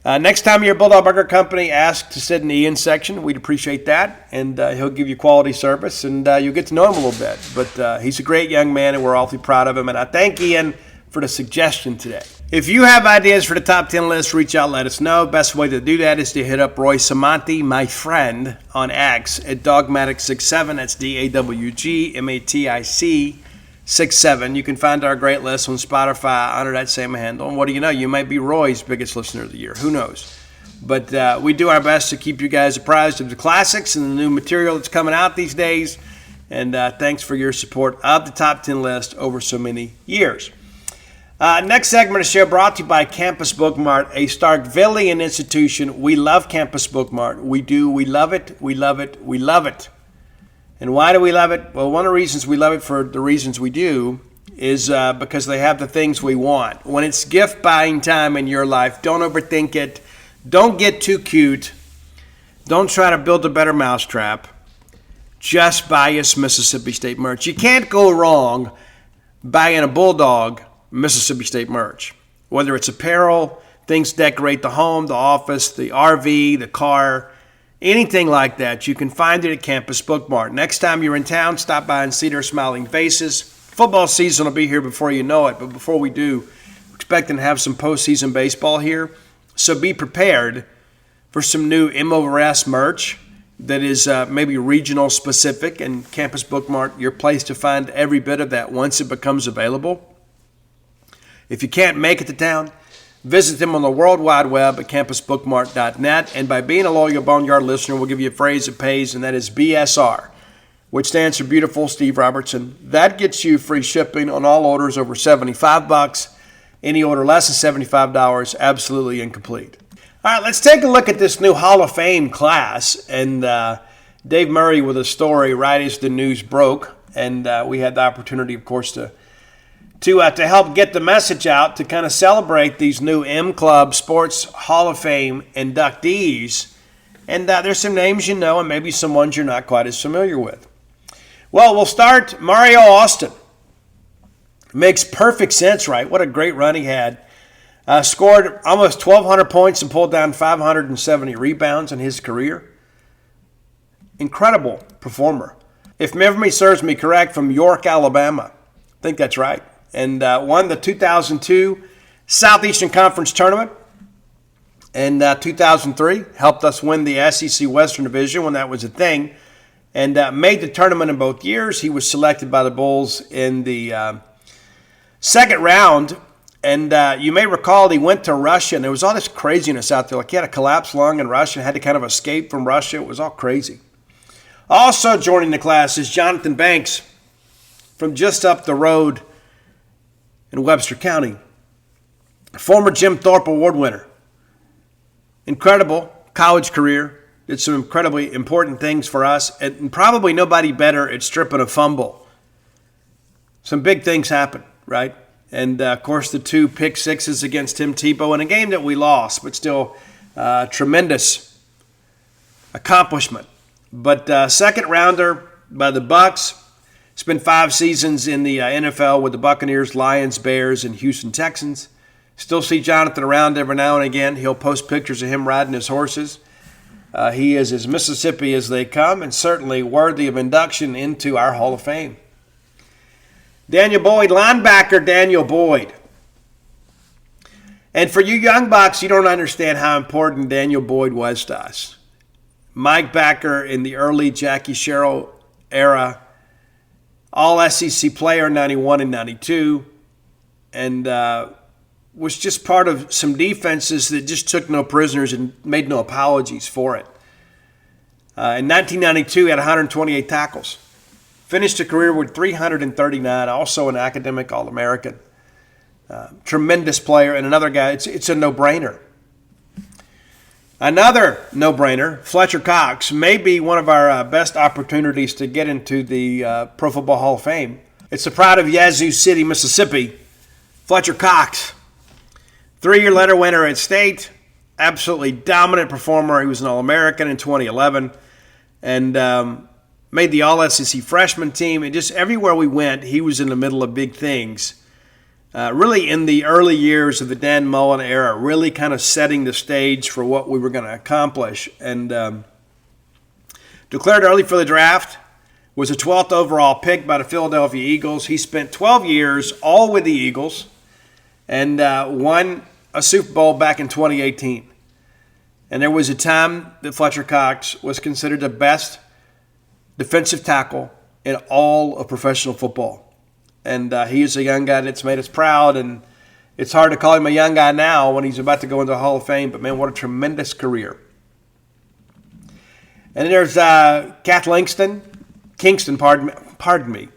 next time you're at Bulldog Burger Company, ask to sit in the Ian section. We'd appreciate that. And he'll give you quality service, and you'll get to know him a little bit. But he's a great young man, and we're awfully proud of him. And I thank Ian for the suggestion today. If you have ideas for the top 10 list, reach out, let us know. Best way to do that is to hit up Roy Samanti, my friend, on X at Dogmatic67. That's DAWGMATIC 67. You can find our great list on Spotify under that same handle. And what do you know? You might be Roy's biggest listener of the year. Who knows? But we do our best to keep you guys apprised of the classics and the new material that's coming out these days. And thanks for your support of the top 10 list over so many years. Next segment of the show brought to you by Campus Bookmart, a Starkvillian institution. We love Campus Bookmart. We do. We love it. We love it. We love it. And why do we love it? Well, one of the reasons we love it for the reasons we do is because they have the things we want. When it's gift buying time in your life, don't overthink it. Don't get too cute. Don't try to build a better mousetrap. Just buy us Mississippi State merch. You can't go wrong buying a Bulldog Mississippi State merch. Whether it's apparel, things to decorate the home, the office, the RV, the car, anything like that, you can find it at Campus Bookmart. Next time you're in town, stop by and see their smiling faces. Football season will be here before you know it, but before we do, we're expecting to have some postseason baseball here. So be prepared for some new M/S merch that is maybe regional specific, and Campus Bookmart, your place to find every bit of that once it becomes available. If you can't make it to town, visit them on the World Wide Web at campusbookmart.net. And by being a loyal Boneyard listener, we'll give you a phrase that pays, and that is BSR, which stands for Beautiful Steve Robertson. That gets you free shipping on all orders over $75. Any order less than $75, absolutely incomplete. All right, let's take a look at this new Hall of Fame class. And Dave Murray with a story right as the news broke. And we had the opportunity, of course, to help get the message out to kind of celebrate these new M Club Sports Hall of Fame inductees. And there's some names you know and maybe some ones you're not quite as familiar with. Well, we'll start Mario Austin. Makes perfect sense, right? What a great run he had. Scored almost 1,200 points and pulled down 570 rebounds in his career. Incredible performer. If memory serves me correct, from York, Alabama. I think that's right. And won the 2002 Southeastern Conference Tournament. And 2003 helped us win the SEC Western Division when that was a thing. And made the tournament in both years. He was selected by the Bulls in the second round. And you may recall he went to Russia, and there was all this craziness out there. Like he had a collapsed lung in Russia, had to kind of escape from Russia. It was all crazy. Also joining the class is Jonathan Banks from just up the road in Webster County. Former Jim Thorpe Award winner. Incredible college career. Did some incredibly important things for us. And probably nobody better at stripping a fumble. Some big things happened, right? And, of course, the 2 pick sixes against Tim Tebow in a game that we lost, but still tremendous accomplishment. But second rounder by the Bucs. Spent 5 seasons in the NFL with the Buccaneers, Lions, Bears, and Houston Texans. Still see Jonathan around every now and again. He'll post pictures of him riding his horses. He is as Mississippi as they come and certainly worthy of induction into our Hall of Fame. Daniel Boyd, linebacker Daniel Boyd. And for you young bucks, you don't understand how important Daniel Boyd was to us. Mike Backer in the early Jackie Sherrill era, all SEC player 91 and 92, and was just part of some defenses that just took no prisoners and made no apologies for it. In 1992, he had 128 tackles. Finished a career with 339, also an academic All-American. Tremendous player, and another guy, it's a no-brainer. Another no-brainer, Fletcher Cox, may be one of our best opportunities to get into the Pro Football Hall of Fame. It's the pride of Yazoo City, Mississippi, Fletcher Cox. 3-year letter winner at State, absolutely dominant performer. He was an All-American in 2011 and made the All-SEC freshman team. And just everywhere we went, he was in the middle of big things. Really in the early years of the Dan Mullen era, really kind of setting the stage for what we were going to accomplish. And declared early for the draft, was a 12th overall pick by the Philadelphia Eagles. He spent 12 years all with the Eagles and won a Super Bowl back in 2018. And there was a time that Fletcher Cox was considered the best defensive tackle in all of professional football. And he is a young guy that's made us proud, and it's hard to call him a young guy now when he's about to go into the Hall of Fame, but man, what a tremendous career. And then there's Kingston, pardon me.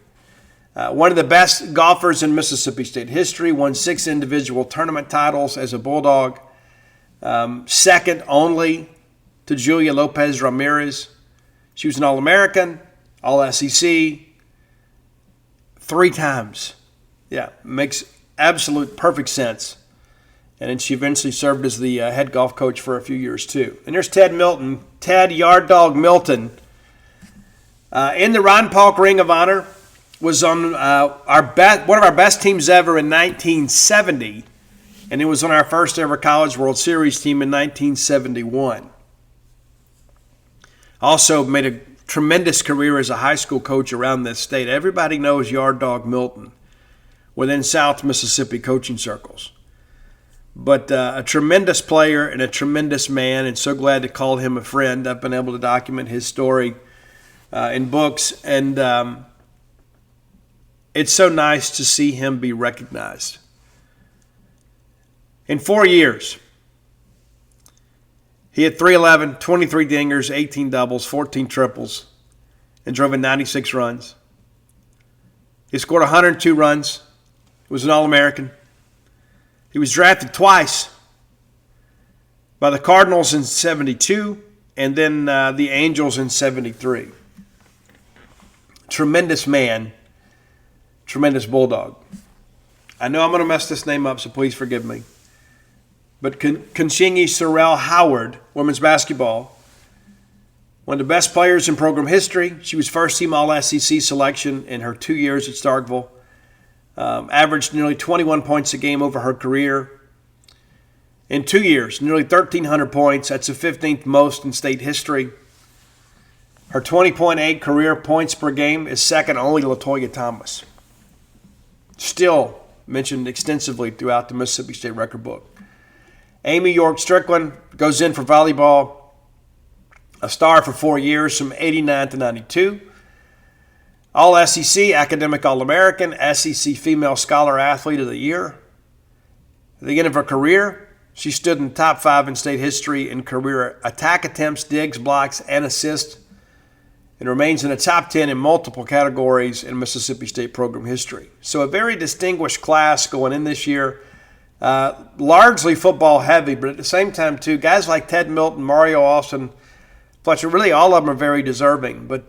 One of the best golfers in Mississippi State history, won 6 individual tournament titles as a Bulldog, second only to Julia Lopez Ramirez. She was an All-American, All-SEC, 3 times. Yeah, makes absolute perfect sense. And then she eventually served as the head golf coach for a few years too. And there's Ted Milton, Ted Yard Dog Milton. In the Ron Paulk Ring of Honor, was on one of our best teams ever in 1970, and it was on our first ever College World Series team in 1971. Also made a tremendous career as a high school coach around this state. Everybody knows Yard Dog Milton within South Mississippi coaching circles. But a tremendous player and a tremendous man, and so glad to call him a friend. I've been able to document his story in books, and it's so nice to see him be recognized. In 4 years, he had 311, 23 dingers, 18 doubles, 14 triples, and drove in 96 runs. He scored 102 runs. He was an All-American. He was drafted twice by the Cardinals in 72 and then the Angels in 73. Tremendous man, tremendous Bulldog. I know I'm going to mess this name up, so please forgive me. But Conshingi Sorrell Howard, women's basketball, one of the best players in program history. She was first-team All-SEC selection in her 2 years at Starkville. Averaged nearly 21 points a game over her career. In 2 years, nearly 1,300 points. That's the 15th most in state history. Her 20.8 career points per game is second only to LaToya Thomas. Still mentioned extensively throughout the Mississippi State record book. Amy York Strickland goes in for volleyball. A star for 4 years from 89 to 92. All-SEC, Academic All-American, SEC Female Scholar Athlete of the Year. At the end of her career, she stood in the top 5 in state history in career attack attempts, digs, blocks, and assists, and remains in the top 10 in multiple categories in Mississippi State program history. So a very distinguished class going in this year. Largely football heavy, but at the same time, too, guys like Ted Milton, Mario Austin, Fletcher, really all of them are very deserving. But,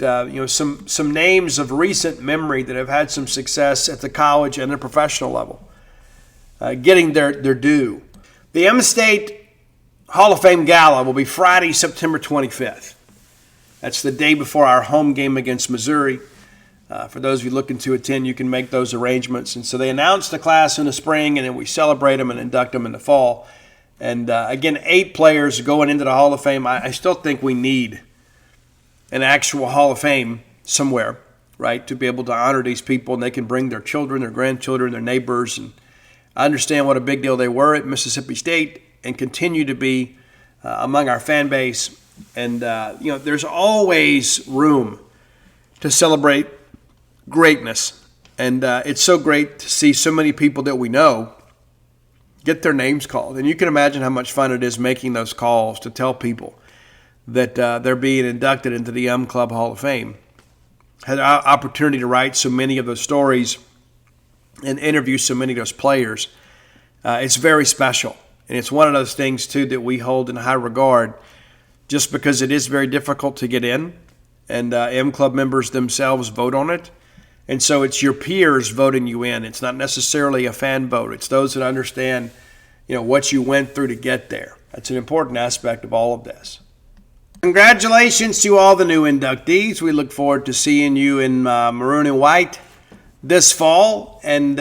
some names of recent memory that have had some success at the college and the professional level, getting their due. The M-State Hall of Fame Gala will be Friday, September 25th. That's the day before our home game against Missouri. For those of you looking to attend, you can make those arrangements. And so they announce the class in the spring, and then we celebrate them and induct them in the fall. And again, 8 players going into the Hall of Fame. I still think we need an actual Hall of Fame somewhere right, to be able to honor these people, and they can bring their children, their grandchildren, their neighbors. And I understand what a big deal they were at Mississippi State and continue to be among our fan base. And, there's always room to celebrate greatness. And it's so great to see so many people that we know get their names called. And you can imagine how much fun it is making those calls to tell people that they're being inducted into the Club Hall of Fame. Had an opportunity to write so many of those stories and interview so many of those players. It's very special. And it's one of those things, too, that we hold in high regard just because it is very difficult to get in. And Club members themselves vote on it. And so it's your peers voting you in. It's not necessarily a fan vote. It's those that understand, what you went through to get there. That's an important aspect of all of this. Congratulations to all the new inductees. We look forward to seeing you in maroon and white this fall. And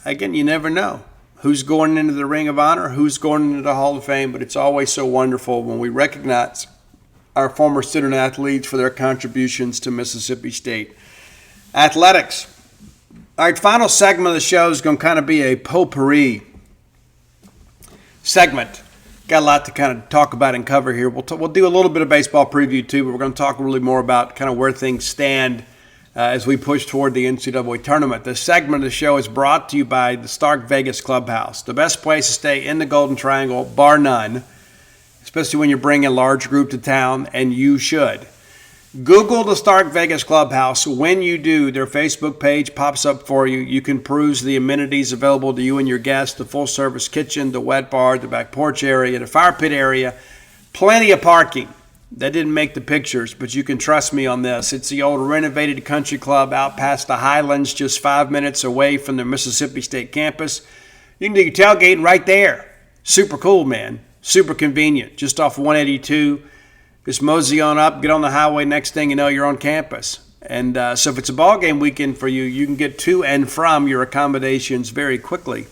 again, you never know who's going into the Ring of Honor, who's going into the Hall of Fame. But it's always so wonderful when we recognize our former student athletes for their contributions to Mississippi State athletics. All right, final segment of the show is going to kind of be a potpourri segment. Got a lot to kind of talk about and cover here. We'll do a little bit of baseball preview too, but we're going to talk really more about kind of where things stand as we push toward the NCAA tournament. This segment of the show is brought to you by the Stark Vegas Clubhouse, the best place to stay in the Golden Triangle, bar none, especially when you're bringing a large group to town, and you should. Google the Stark Vegas Clubhouse. When you do, their Facebook page pops up for you. You can peruse the amenities available to you and your guests, the full-service kitchen, the wet bar, the back porch area, the fire pit area, plenty of parking. That didn't make the pictures, but you can trust me on this. It's the old renovated country club out past the Highlands, just 5 minutes away from the Mississippi State campus. You can do your tailgating right there. Super cool, man. Super convenient. Just off 182. Just mosey on up, get on the highway, next thing you know, you're on campus. And so if it's a ball game weekend for you, you can get to and from your accommodations very quickly.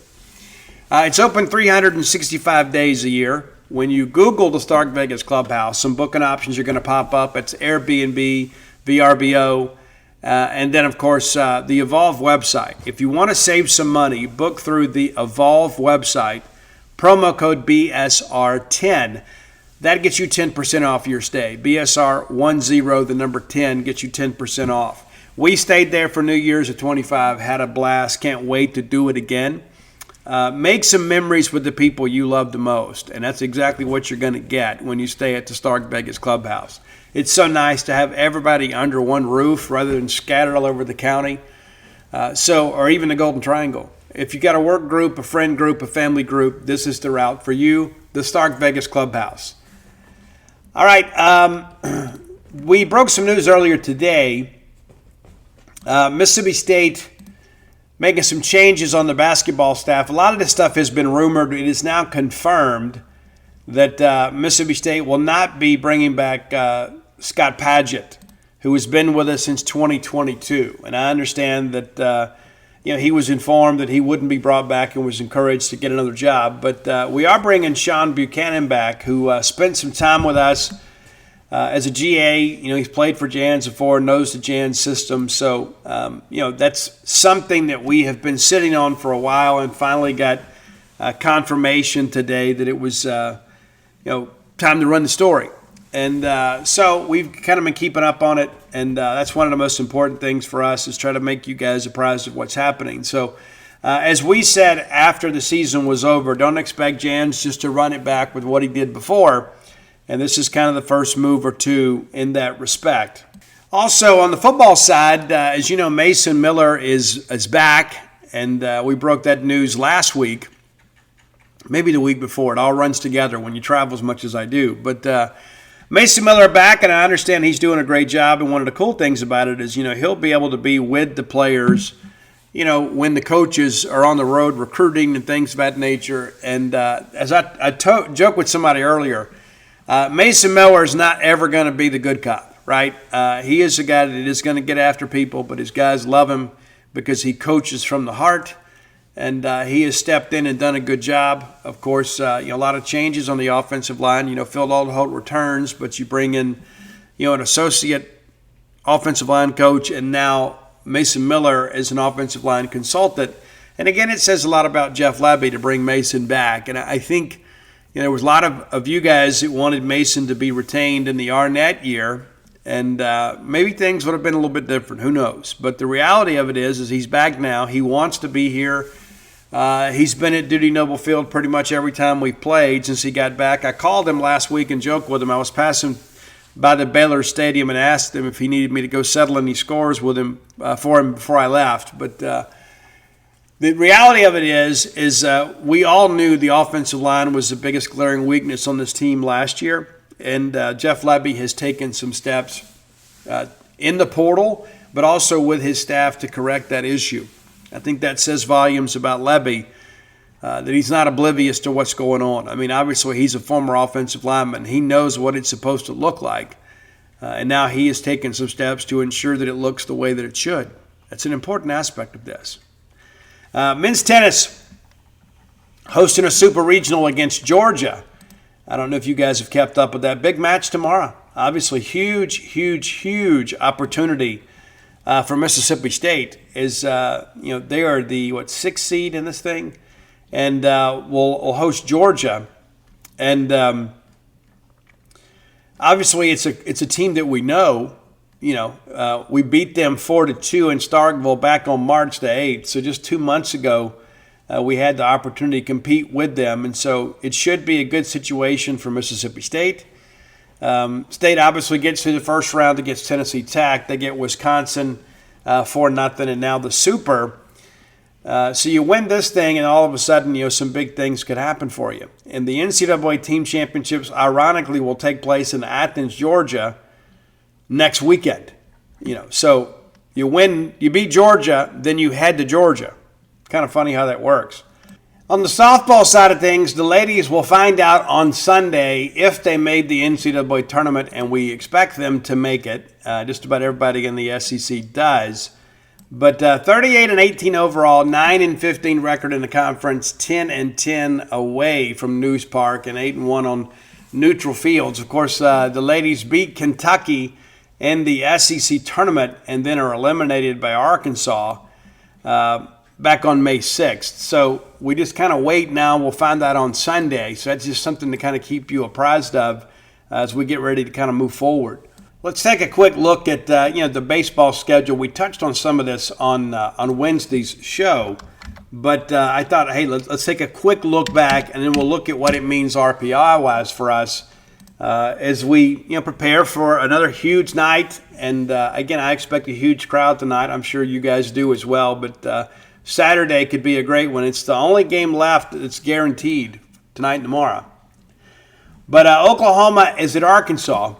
It's open 365 days a year. When you Google the Stark Vegas Clubhouse, some booking options are going to pop up. It's Airbnb, VRBO, and then, of course, the Evolve website. If you want to save some money, book through the Evolve website, promo code BSR10. That gets you 10% off your stay. BSR10, the number 10, gets you 10% off. We stayed there for New Year's at 25, had a blast, can't wait to do it again. Make some memories with the people you love the most, and that's exactly what you're going to get when you stay at the Stark Vegas Clubhouse. It's so nice to have everybody under one roof rather than scattered all over the county, or even the Golden Triangle. If you got a work group, a friend group, a family group, this is the route for you, the Stark Vegas Clubhouse. All right, we broke some news earlier today. Mississippi State making some changes on the basketball staff. A lot of this stuff has been rumored. It is now confirmed that Mississippi State will not be bringing back Scott Padgett, who has been with us since 2022. And I understand that he was informed that he wouldn't be brought back and was encouraged to get another job. But we are bringing Sean Buchanan back, who spent some time with us as a GA. He's played for Jans before, knows the Jans system. So, that's something that we have been sitting on for a while and finally got confirmation today that it was, time to run the story. And so we've kind of been keeping up on it, and that's one of the most important things for us is try to make you guys apprised of what's happening. So as we said after the season was over, don't expect Jans just to run it back with what he did before, and this is kind of the first move or two in that respect. Also, on the football side, as you know, Mason Miller is back, and we broke that news last week, maybe the week before. It all runs together when you travel as much as I do, but Mason Miller back, and I understand he's doing a great job, and one of the cool things about it is, he'll be able to be with the players, when the coaches are on the road recruiting and things of that nature. And as I joked with somebody earlier, Mason Miller is not ever going to be the good cop, right? He is a guy that is going to get after people, but his guys love him because he coaches from the heart. And he has stepped in and done a good job. Of course, a lot of changes on the offensive line. Phil Alderholt returns, but you bring in, an associate offensive line coach, and now Mason Miller is an offensive line consultant. And again, it says a lot about Jeff Lebby to bring Mason back. And I think there was a lot of you guys that wanted Mason to be retained in the Arnett year. And maybe things would have been a little bit different. Who knows? But the reality of it is he's back now. He wants to be here. He's been at Dudy Noble Field pretty much every time we've played since he got back. I called him last week and joked with him. I was passing by the Baylor Stadium and asked him if he needed me to go settle any scores with him for him before I left. But the reality of it is we all knew the offensive line was the biggest glaring weakness on this team last year. And Jeff Lebby has taken some steps in the portal, but also with his staff to correct that issue. I think that says volumes about Lebby, that he's not oblivious to what's going on. I mean, obviously, he's a former offensive lineman. He knows what it's supposed to look like. And now he has taken some steps to ensure that it looks the way that it should. That's an important aspect of this. Men's tennis hosting a super regional against Georgia. I don't know if you guys have kept up with that. Big match tomorrow. Obviously, huge opportunity for Mississippi State. Is they are the 6th seed in this thing, and we'll host Georgia. And obviously, it's a team that we know. We beat them 4-2 in Starkville back on March the 8th. So just 2 months ago, we had the opportunity to compete with them. And so it should be a good situation for Mississippi State. State obviously gets to the first round against Tennessee Tech. They get Wisconsin 4-0, and now the Super. So you win this thing, and all of a sudden, some big things could happen for you. And the NCAA Team Championships, ironically, will take place in Athens, Georgia, next weekend. So you beat Georgia, then you head to Georgia. Kind of funny how that works. On the softball side of things, the ladies will find out on Sunday if they made the NCAA tournament, and we expect them to make it. Just about everybody in the SEC does. But 38-18 overall, 9-15 record in the conference, 10-10 away from News Park, and 8-1 on neutral fields. Of course, the ladies beat Kentucky in the SEC tournament and then are eliminated by Arkansas back on May 6th. So we just kind of wait now. We'll find out on Sunday. So that's just something to kind of keep you apprised of as we get ready to kind of move forward. Let's take a quick look at the baseball schedule. We touched on some of this on Wednesday's show, but I thought, hey, let's take a quick look back, and then we'll look at what it means RPI-wise for us as we prepare for another huge night. And again, I expect a huge crowd tonight. I'm sure you guys do as well. But Saturday could be a great one. It's the only game left that's guaranteed tonight and tomorrow. But Oklahoma is at Arkansas.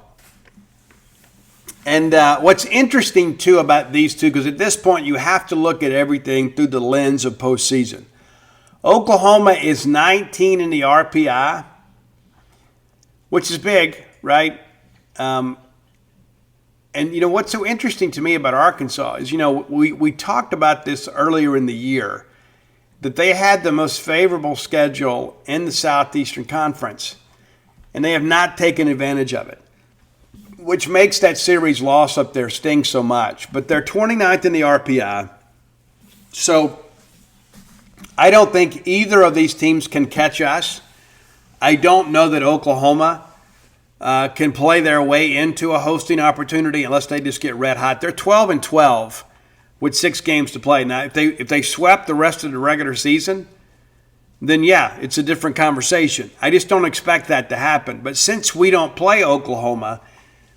And what's interesting, too, about these two, because at this point you have to look at everything through the lens of postseason. Oklahoma is 19 in the RPI, which is big, right? And, what's so interesting to me about Arkansas is, we talked about this earlier in the year, that they had the most favorable schedule in the Southeastern Conference, and they have not taken advantage of it, which makes that series loss up there sting so much. But they're 29th in the RPI. So I don't think either of these teams can catch us. I don't know that Oklahoma can play their way into a hosting opportunity unless they just get red hot. They're 12-12 with 6 games to play. Now, if they swept the rest of the regular season, then yeah, it's a different conversation. I just don't expect that to happen. But since we don't play Oklahoma,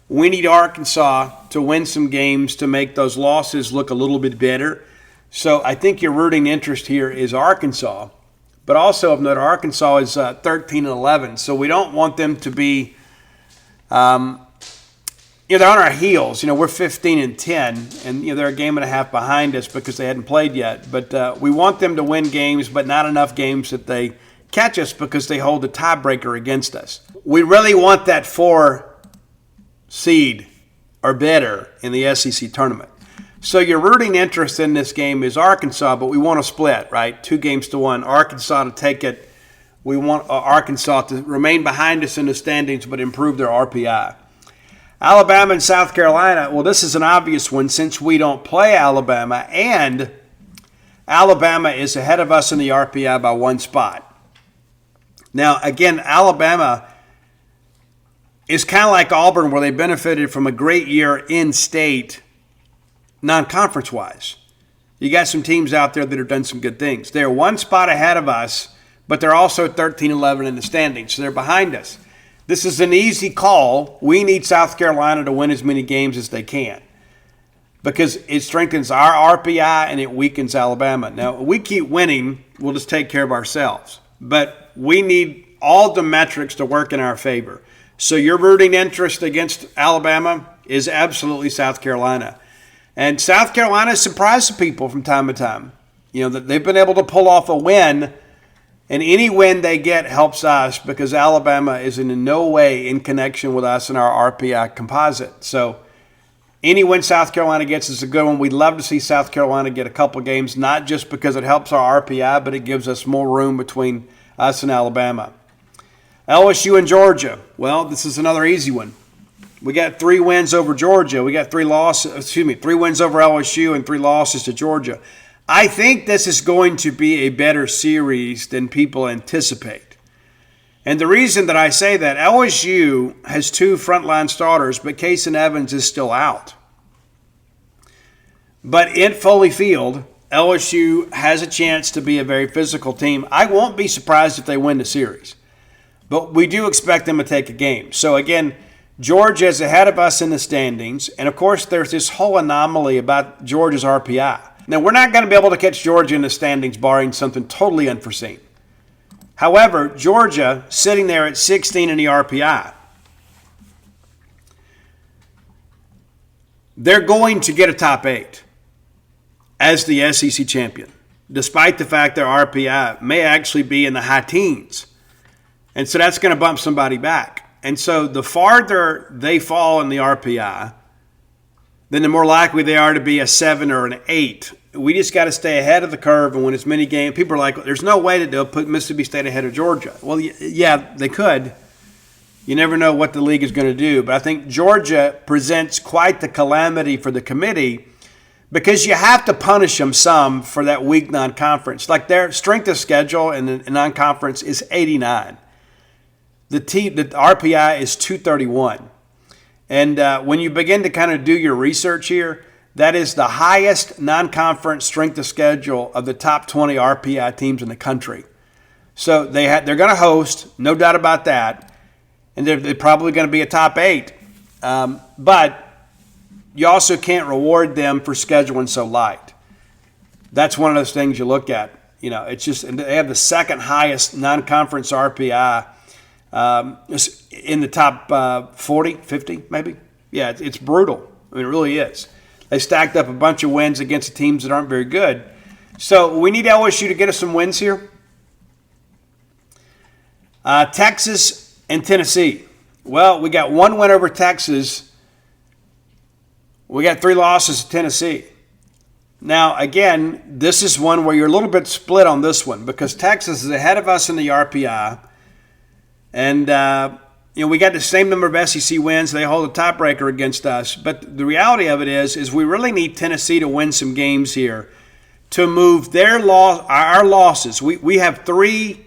we need Arkansas to win some games to make those losses look a little bit better. So I think your rooting interest here is Arkansas. But also of note, Arkansas is 13-11. So we don't want them to be, they're on our heels. We're 15-10, and they're a game and a half behind us because they hadn't played yet. But we want them to win games, but not enough games that they catch us because they hold the tiebreaker against us. We really want that 4 seed or better in the SEC tournament. So your rooting interest in this game is Arkansas, but we want to split, right? 2-1. Arkansas to take it. We want Arkansas to remain behind us in the standings but improve their RPI. Alabama and South Carolina, well, this is an obvious one since we don't play Alabama, and Alabama is ahead of us in the RPI by 1 spot. Now, again, Alabama is kind of like Auburn, where they benefited from a great year in state, non-conference wise. You got some teams out there that have done some good things. They're 1 spot ahead of us, but they're also 13-11 in the standings, so they're behind us. This is an easy call. We need South Carolina to win as many games as they can because it strengthens our RPI and it weakens Alabama. Now, if we keep winning, we'll just take care of ourselves. But we need all the metrics to work in our favor. So your rooting interest against Alabama is absolutely South Carolina. And South Carolina surprises people from time to time. You know, that they've been able to pull off a win. And any win they get helps us because Alabama is in no way in connection with us in our RPI composite. So any win South Carolina gets is a good one. We'd love to see South Carolina get a couple games, not just because it helps our RPI, but it gives us more room between us and Alabama. LSU and Georgia. Well, this is another easy one. We got 3 wins over Georgia. We got 3 wins over LSU and 3 losses to Georgia. I think this is going to be a better series than people anticipate. And the reason that I say that, LSU has 2 frontline starters, but Case and Evans is still out. But in Foley Field, LSU has a chance to be a very physical team. I won't be surprised if they win the series. But we do expect them to take a game. So again, Georgia is ahead of us in the standings. And of course, there's this whole anomaly about Georgia's RPI. Now, we're not going to be able to catch Georgia in the standings barring something totally unforeseen. However, Georgia sitting there at 16 in the RPI, they're going to get a top 8 as the SEC champion, despite the fact their RPI may actually be in the high teens. And so that's going to bump somebody back. And so the farther they fall in the RPI, then the more likely they are to be a 7 or an 8. We just got to stay ahead of the curve and win as many games. People are like, there's no way that they'll put Mississippi State ahead of Georgia. Well, yeah, they could. You never know what the league is going to do. But I think Georgia presents quite the calamity for the committee because you have to punish them some for that weak non-conference. Like their strength of schedule in the non-conference is 89. The RPI is 231. And when you begin to kind of do your research here, that is the highest non-conference strength of schedule of the top 20 RPI teams in the country. So they're going to host, no doubt about that, and they're probably going to be a top 8. But you also can't reward them for scheduling so light. That's one of those things you look at. You know, it's just they have the second highest non-conference RPI in the top 40, 50 maybe. Yeah, it's brutal. I mean, it really is. They stacked up a bunch of wins against the teams that aren't very good. So we need LSU to get us some wins here. Texas and Tennessee. Well, we got 1 win over Texas. We got 3 losses to Tennessee. Now, again, this is one where you're a little bit split on this one because Texas is ahead of us in the RPI. And, we got the same number of SEC wins. They hold a tiebreaker against us. But the reality of it is we really need Tennessee to win some games here to move our losses. We have 3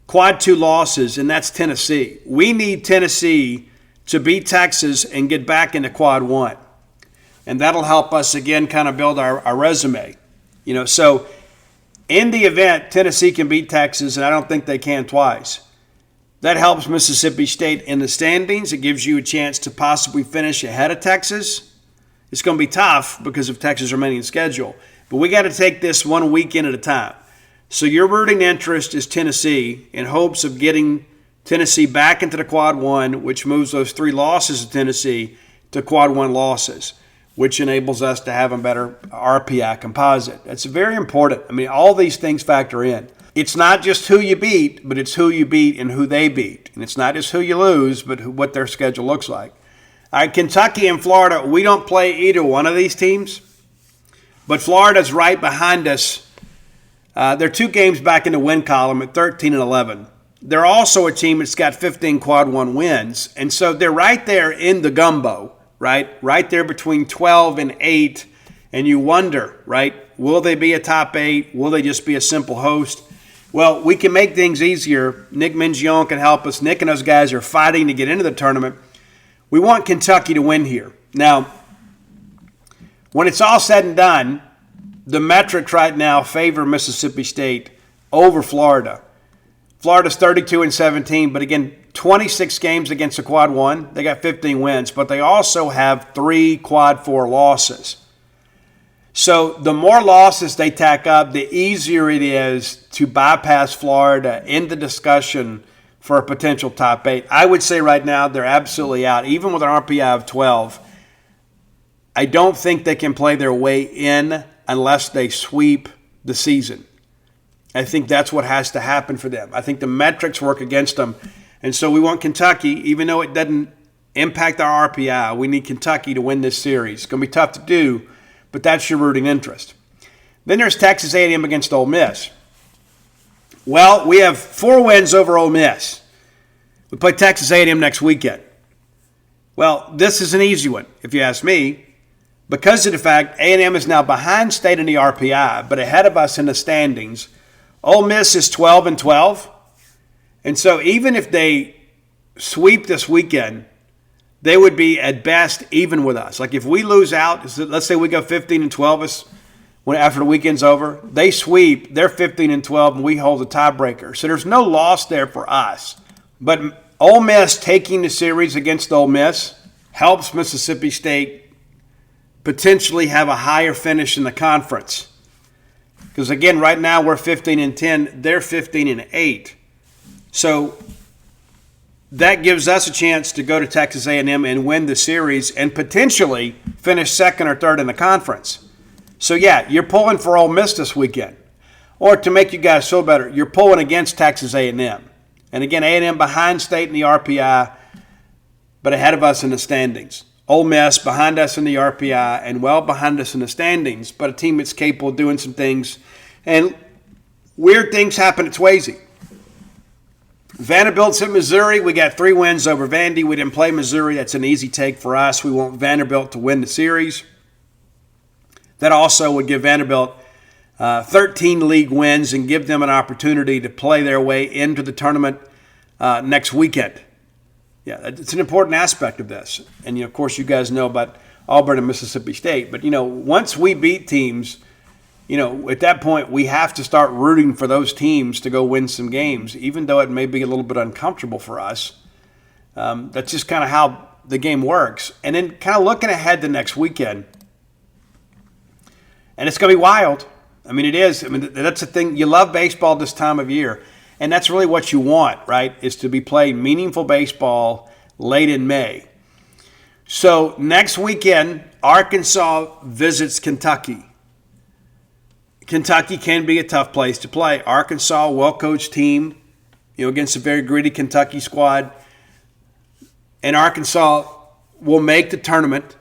quad 2 losses, and that's Tennessee. We need Tennessee to beat Texas and get back into quad 1. And that'll help us, again, kind of build our resume. So in the event Tennessee can beat Texas, and I don't think they can twice, that helps Mississippi State in the standings. It gives you a chance to possibly finish ahead of Texas. It's going to be tough because of Texas' remaining schedule. But we got to take this one weekend at a time. So your rooting interest is Tennessee in hopes of getting Tennessee back into the quad 1, which moves those 3 losses of Tennessee to quad 1 losses, which enables us to have a better RPI composite. That's very important. I mean, all these things factor in. It's not just who you beat, but it's who you beat and who they beat. And it's not just who you lose, but what their schedule looks like. All right, Kentucky and Florida, we don't play either one of these teams, but Florida's right behind us. They're 2 games back in the win column at 13 and 11. they're also a team that's got 15 quad one wins. And so they're right there in the gumbo, right? Right there between 12 and 8. And you wonder, right? Will they be a top 8? Will they just be a simple host? Well, we can make things easier. Nick Mingione can help us. Nick and those guys are fighting to get into the tournament. We want Kentucky to win here. Now, when it's all said and done, the metrics right now favor Mississippi State over Florida. Florida's 32-17, but again, 26 games against the quad one. They got 15 wins, but they also have 3 quad 4 losses. So the more losses they tack up, the easier it is to bypass Florida in the discussion for a potential top 8. I would say right now they're absolutely out. Even with an RPI of 12, I don't think they can play their way in unless they sweep the season. I think that's what has to happen for them. I think the metrics work against them. And so we want Kentucky, even though it doesn't impact our RPI, we need Kentucky to win this series. It's going to be tough to do, but that's your rooting interest. Then there's Texas A&M against Ole Miss. Well, we have 4 wins over Ole Miss. We play Texas A&M next weekend. Well, this is an easy one, if you ask me, because of the fact A&M is now behind State in the RPI, but ahead of us in the standings. Ole Miss is 12-12. And so even if they sweep this weekend, they would be at best even with us. Like if we lose out, let's say we go 15-12 after the weekend's over, they sweep, they're 15-12, and we hold the tiebreaker. So there's no loss there for us. But Ole Miss taking the series against Ole Miss helps Mississippi State potentially have a higher finish in the conference. Because again, right now we're 15-10, they're 15-8. So that gives us a chance to go to Texas A&M and win the series and potentially finish second or third in the conference. So yeah, you're pulling for Ole Miss this weekend. Or to make you guys feel better, you're pulling against Texas A&M. And again, A&M behind State in the RPI, but ahead of us in the standings. Ole Miss behind us in the RPI and well behind us in the standings, but a team that's capable of doing some things. And weird things happen at Swayze. Vanderbilt's at Missouri. We got 3 wins over Vandy. We didn't play Missouri. That's an easy take for us. We want Vanderbilt to win the series. That also would give Vanderbilt 13 league wins and give them an opportunity to play their way into the tournament next weekend. Yeah, it's an important aspect of this. And, of course, you guys know about Auburn and Mississippi State. But, once we beat teams, at that point we have to start rooting for those teams to go win some games, even though it may be a little bit uncomfortable for us. That's just kind of how the game works. And then kind of looking ahead to next weekend, and it's going to be wild. I mean, it is. I mean, that's the thing. You love baseball this time of year. And that's really what you want, right, is to be playing meaningful baseball late in May. So next weekend, Arkansas visits Kentucky. Kentucky can be a tough place to play. Arkansas, well-coached team, against a very gritty Kentucky squad. And Arkansas will make the tournament.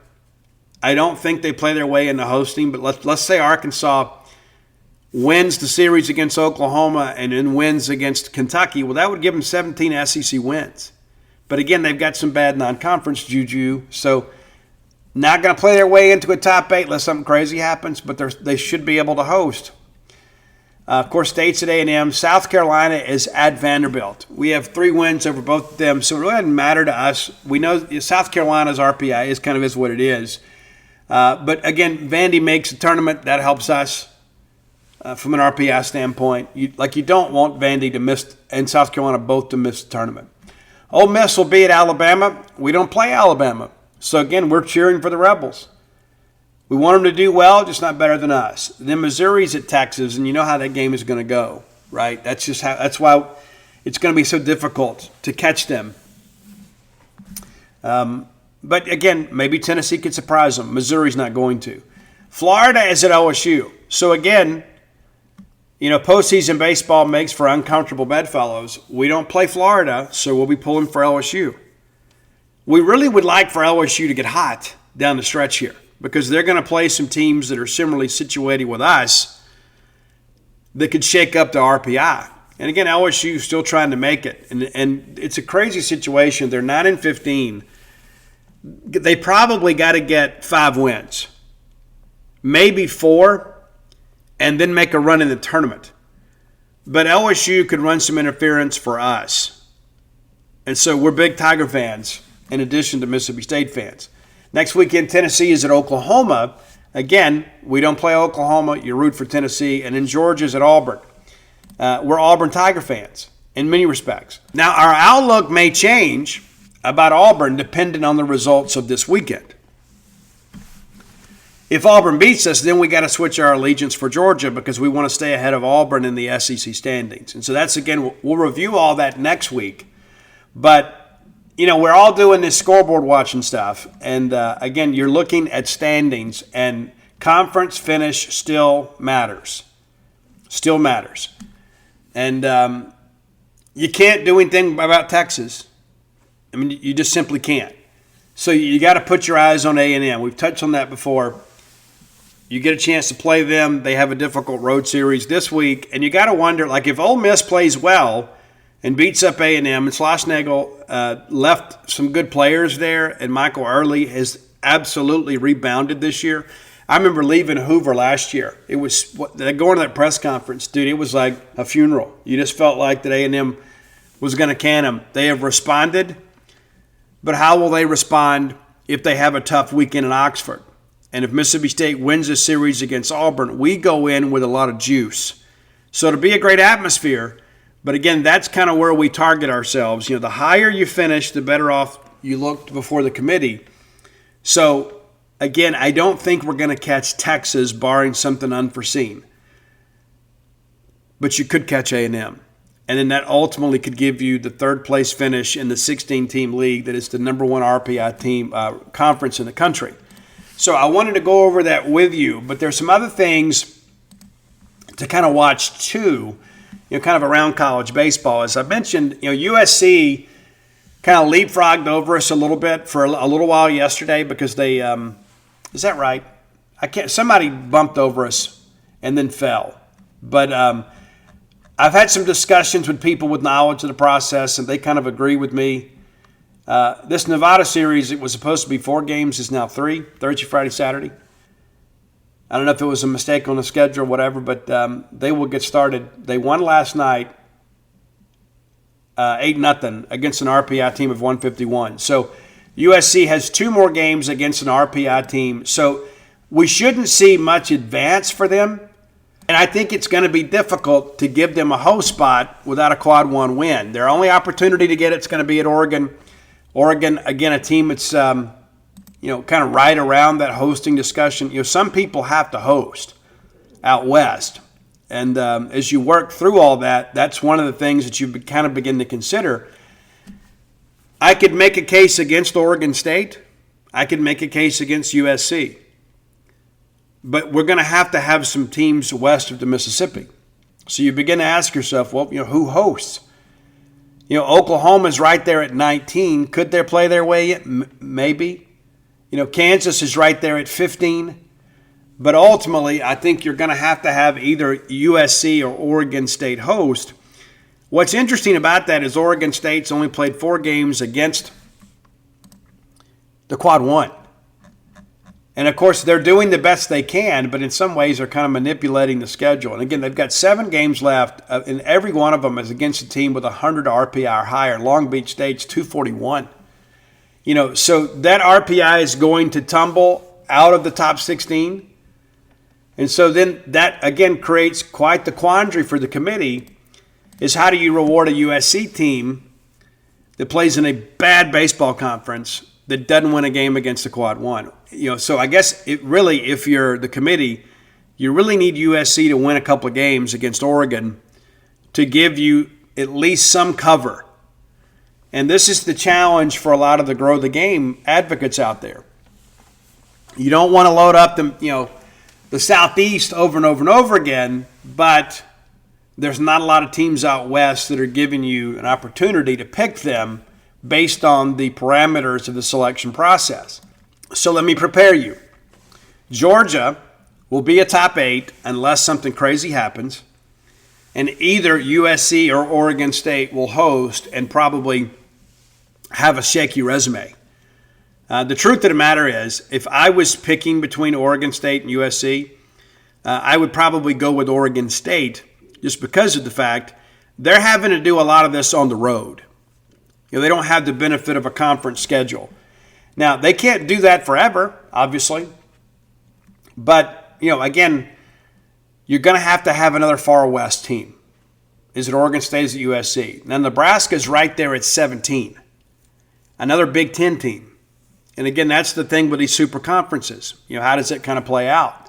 I don't think they play their way into hosting, but let's say Arkansas wins the series against Oklahoma and then wins against Kentucky. Well, that would give them 17 SEC wins. But again, they've got some bad non-conference juju, so not going to play their way into a top 8 unless something crazy happens, but they should be able to host. Of course, State's at A&M. South Carolina is at Vanderbilt. We have 3 wins over both of them, so it really doesn't matter to us. We know South Carolina's RPI is what it is. But again, Vandy makes a tournament. That helps us. From an RPI standpoint, you don't want Vandy to miss and South Carolina both to miss the tournament. Ole Miss will be at Alabama. We don't play Alabama. So, again, we're cheering for the Rebels. We want them to do well, just not better than us. Then Missouri's at Texas, and you know how that game is going to go, right? That's why it's going to be so difficult to catch them. But, again, maybe Tennessee could surprise them. Missouri's not going to. Florida is at OSU. So, again, postseason baseball makes for uncomfortable bedfellows. We don't play Florida, so we'll be pulling for LSU. We really would like for LSU to get hot down the stretch here because they're going to play some teams that are similarly situated with us that could shake up the RPI. And again, LSU is still trying to make it. And it's a crazy situation. They're 9-15. They probably got to get 5 wins, maybe 4, and then make a run in the tournament. But LSU could run some interference for us. And so we're big Tiger fans in addition to Mississippi State fans. Next weekend, Tennessee is at Oklahoma. Again, we don't play Oklahoma. You root for Tennessee. And then Georgia's at Auburn. We're Auburn Tiger fans in many respects. Now, our outlook may change about Auburn depending on the results of this weekend. If Auburn beats us, then we got to switch our allegiance for Georgia because we want to stay ahead of Auburn in the SEC standings. And so that's, again, we'll review all that next week. But we're all doing this scoreboard watching stuff. And, again, you're looking at standings, and conference finish still matters. Still matters. And you can't do anything about Texas. I mean, you just simply can't. So you got to put your eyes on A&M. We've touched on that before. You get a chance to play them. They have a difficult road series this week. And you got to wonder, like, if Ole Miss plays well and beats up A&M, and Schlossnagle left some good players there, and Michael Early has absolutely rebounded this year. I remember leaving Hoover last year. It was going to that press conference, dude. It was like a funeral. You just felt like that A&M was going to can them. They have responded, but how will they respond if they have a tough weekend in Oxford? And if Mississippi State wins this series against Auburn, we go in with a lot of juice. So it'll be a great atmosphere. But again, that's kind of where we target ourselves. The higher you finish, the better off you looked before the committee. So again, I don't think we're going to catch Texas, barring something unforeseen. But you could catch A&M. And then that ultimately could give you the third-place finish in the 16-team league that is the number one RPI team conference in the country. So I wanted to go over that with you. But there's some other things to kind of watch, too, kind of around college baseball. As I mentioned, USC kind of leapfrogged over us a little bit for a little while yesterday because they is that right? Somebody bumped over us and then fell. But I've had some discussions with people with knowledge of the process, and they kind of agree with me. This Nevada series, it was supposed to be 4 games, is now 3, Thursday, Friday, Saturday. I don't know if it was a mistake on the schedule or whatever, but they will get started. They won last night 8-0 against an RPI team of 151. So USC has 2 more games against an RPI team. So we shouldn't see much advance for them. And I think it's going to be difficult to give them a host spot without a quad 1 win. Their only opportunity to get it's going to be at Oregon. Oregon, again, a team that's kind of right around that hosting discussion. Some people have to host out west. And as you work through all that, that's one of the things that you kind of begin to consider. I could make a case against Oregon State. I could make a case against USC. But we're going to have some teams west of the Mississippi. So you begin to ask yourself, well, who hosts? Oklahoma's right there at 19. Could they play their way in? Maybe. Kansas is right there at 15. But ultimately, I think you're going to have either USC or Oregon State host. What's interesting about that is Oregon State's only played 4 games against the quad 1. And, of course, they're doing the best they can, but in some ways they're kind of manipulating the schedule. And, again, they've got 7 games left, and every one of them is against a team with 100 RPI or higher. Long Beach State's 241. So that RPI is going to tumble out of the top 16. And so then that, again, creates quite the quandary for the committee is how do you reward a USC team that plays in a bad baseball conference that doesn't win a game against the quad 1? So I guess if you're the committee, you really need USC to win a couple of games against Oregon to give you at least some cover. And this is the challenge for a lot of the grow the game advocates out there. You don't want to load up the Southeast over and over and over again, but there's not a lot of teams out west that are giving you an opportunity to pick them based on the parameters of the selection process. So let me prepare you. Georgia will be a top 8 unless something crazy happens. And either USC or Oregon State will host and probably have a shaky resume. The truth of the matter is, if I was picking between Oregon State and USC, I would probably go with Oregon State just because of the fact they're having to do a lot of this on the road. They don't have the benefit of a conference schedule. Now, they can't do that forever, obviously. But, again, you're going to have another Far West team. Is it Oregon State? Is it USC? Now, Nebraska's right there at 17. Another Big Ten team. And, again, that's the thing with these super conferences. How does it kind of play out?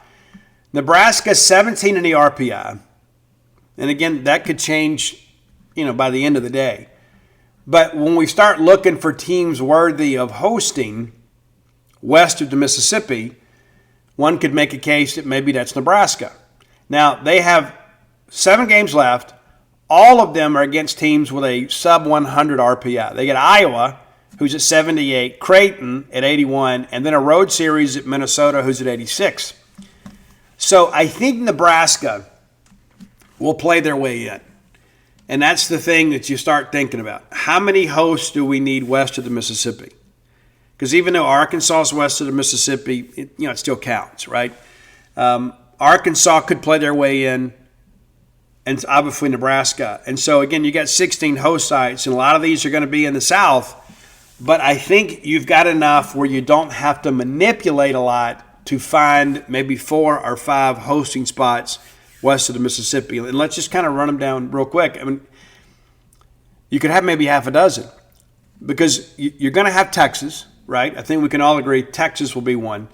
Nebraska's 17 in the RPI. And, again, that could change, by the end of the day. But when we start looking for teams worthy of hosting west of the Mississippi, one could make a case that maybe that's Nebraska. Now, they have 7 games left. All of them are against teams with a sub-100 RPI. They get Iowa, who's at 78, Creighton at 81, and then a road series at Minnesota, who's at 86. So I think Nebraska will play their way in. And that's the thing that you start thinking about. How many hosts do we need west of the Mississippi? Because even though Arkansas is west of the Mississippi, it still counts, right? Arkansas could play their way in, and obviously Nebraska. And so, again, you got 16 host sites, and a lot of these are going to be in the South. But I think you've got enough where you don't have to manipulate a lot to find maybe 4 or 5 hosting spots west of the Mississippi. And let's just kind of run them down real quick. I mean, you could have maybe half a dozen because you're going to have Texas, right? I think we can all agree Texas will be one.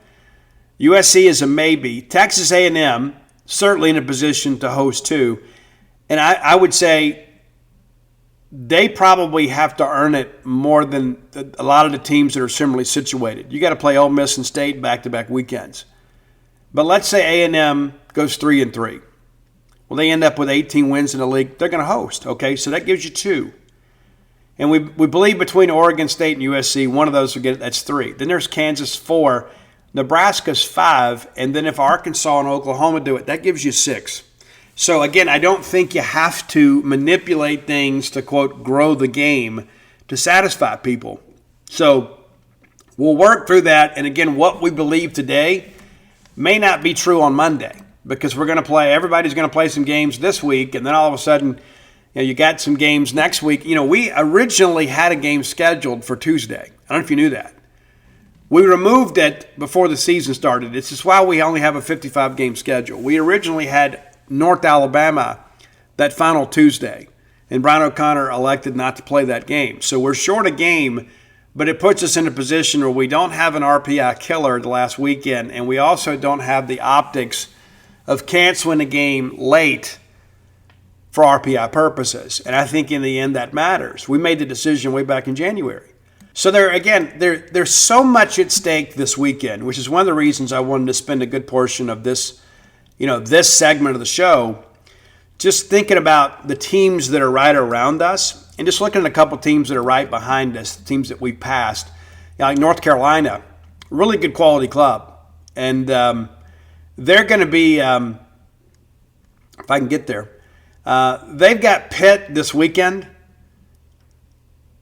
USC is a maybe. Texas A&M, certainly in a position to host two. And I would say they probably have to earn it more than a lot of the teams that are similarly situated. You got to play Ole Miss and State back-to-back weekends. But let's say A&M goes 3-3. Well, they end up with 18 wins in the league. They're going to host, okay? So that gives you 2. And we believe between Oregon State and USC, one of those will get it. That's 3. Then there's Kansas 4, Nebraska's 5, and then if Arkansas and Oklahoma do it, that gives you 6. So, again, I don't think you have to manipulate things to, quote, grow the game to satisfy people. So we'll work through that. And, again, what we believe today may not be true on Monday. Because everybody's going to play some games this week, and then all of a sudden, you got some games next week. We originally had a game scheduled for Tuesday. I don't know if you knew that. We removed it before the season started. This is why we only have a 55-game schedule. We originally had North Alabama that final Tuesday, and Brian O'Connor elected not to play that game. So we're short a game, but it puts us in a position where we don't have an RPI killer the last weekend, and we also don't have the optics of canceling a game late for RPI purposes. And I think in the end that matters. We made the decision way back in January. So there's so much at stake this weekend, which is one of the reasons I wanted to spend a good portion of this, this segment of the show just thinking about the teams that are right around us and just looking at a couple teams that are right behind us, teams that we passed. Like North Carolina, really good quality club. And they're going to be, if I can get there, they've got Pitt this weekend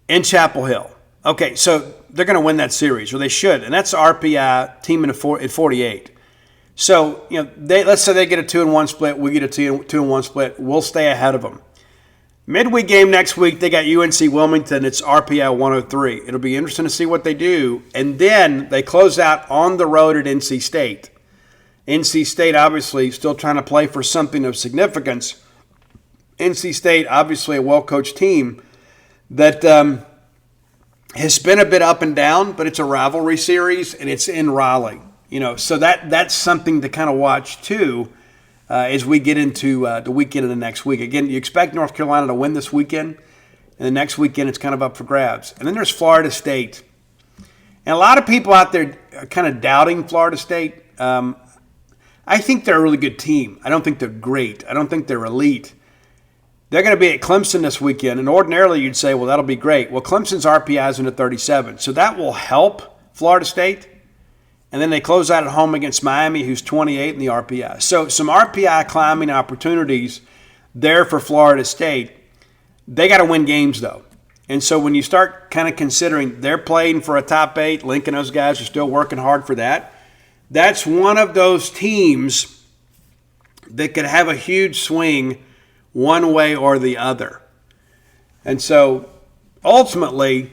in Chapel Hill. Okay, so they're going to win that series, or they should, and that's RPI team at 48. So, let's say they get a 2-1 split, we get a 2-1 split, we'll stay ahead of them. Midweek game next week, they got UNC Wilmington, it's RPI 103. It'll be interesting to see what they do, and then they close out on the road at NC State. NC State obviously still trying to play for something of significance. NC State, obviously a well-coached team that has been a bit up and down, but it's a rivalry series, and it's in Raleigh. So that's something to kind of watch too as we get into the weekend of the next week. Again, you expect North Carolina to win this weekend, and the next weekend it's kind of up for grabs. And then there's Florida State. And a lot of people out there are kind of doubting Florida State. I think they're a really good team. I don't think they're great. I don't think they're elite. They're going to be at Clemson this weekend, and ordinarily you'd say, well, that'll be great. Well, Clemson's RPI is into 37, so that will help Florida State. And then they close out at home against Miami, who's 28 in the RPI. So some RPI climbing opportunities there for Florida State. They got to win games, though. And so when you start kind of considering they're playing for a top 8, Lincoln, those guys are still working hard for that. That's one of those teams that could have a huge swing one way or the other. And so ultimately,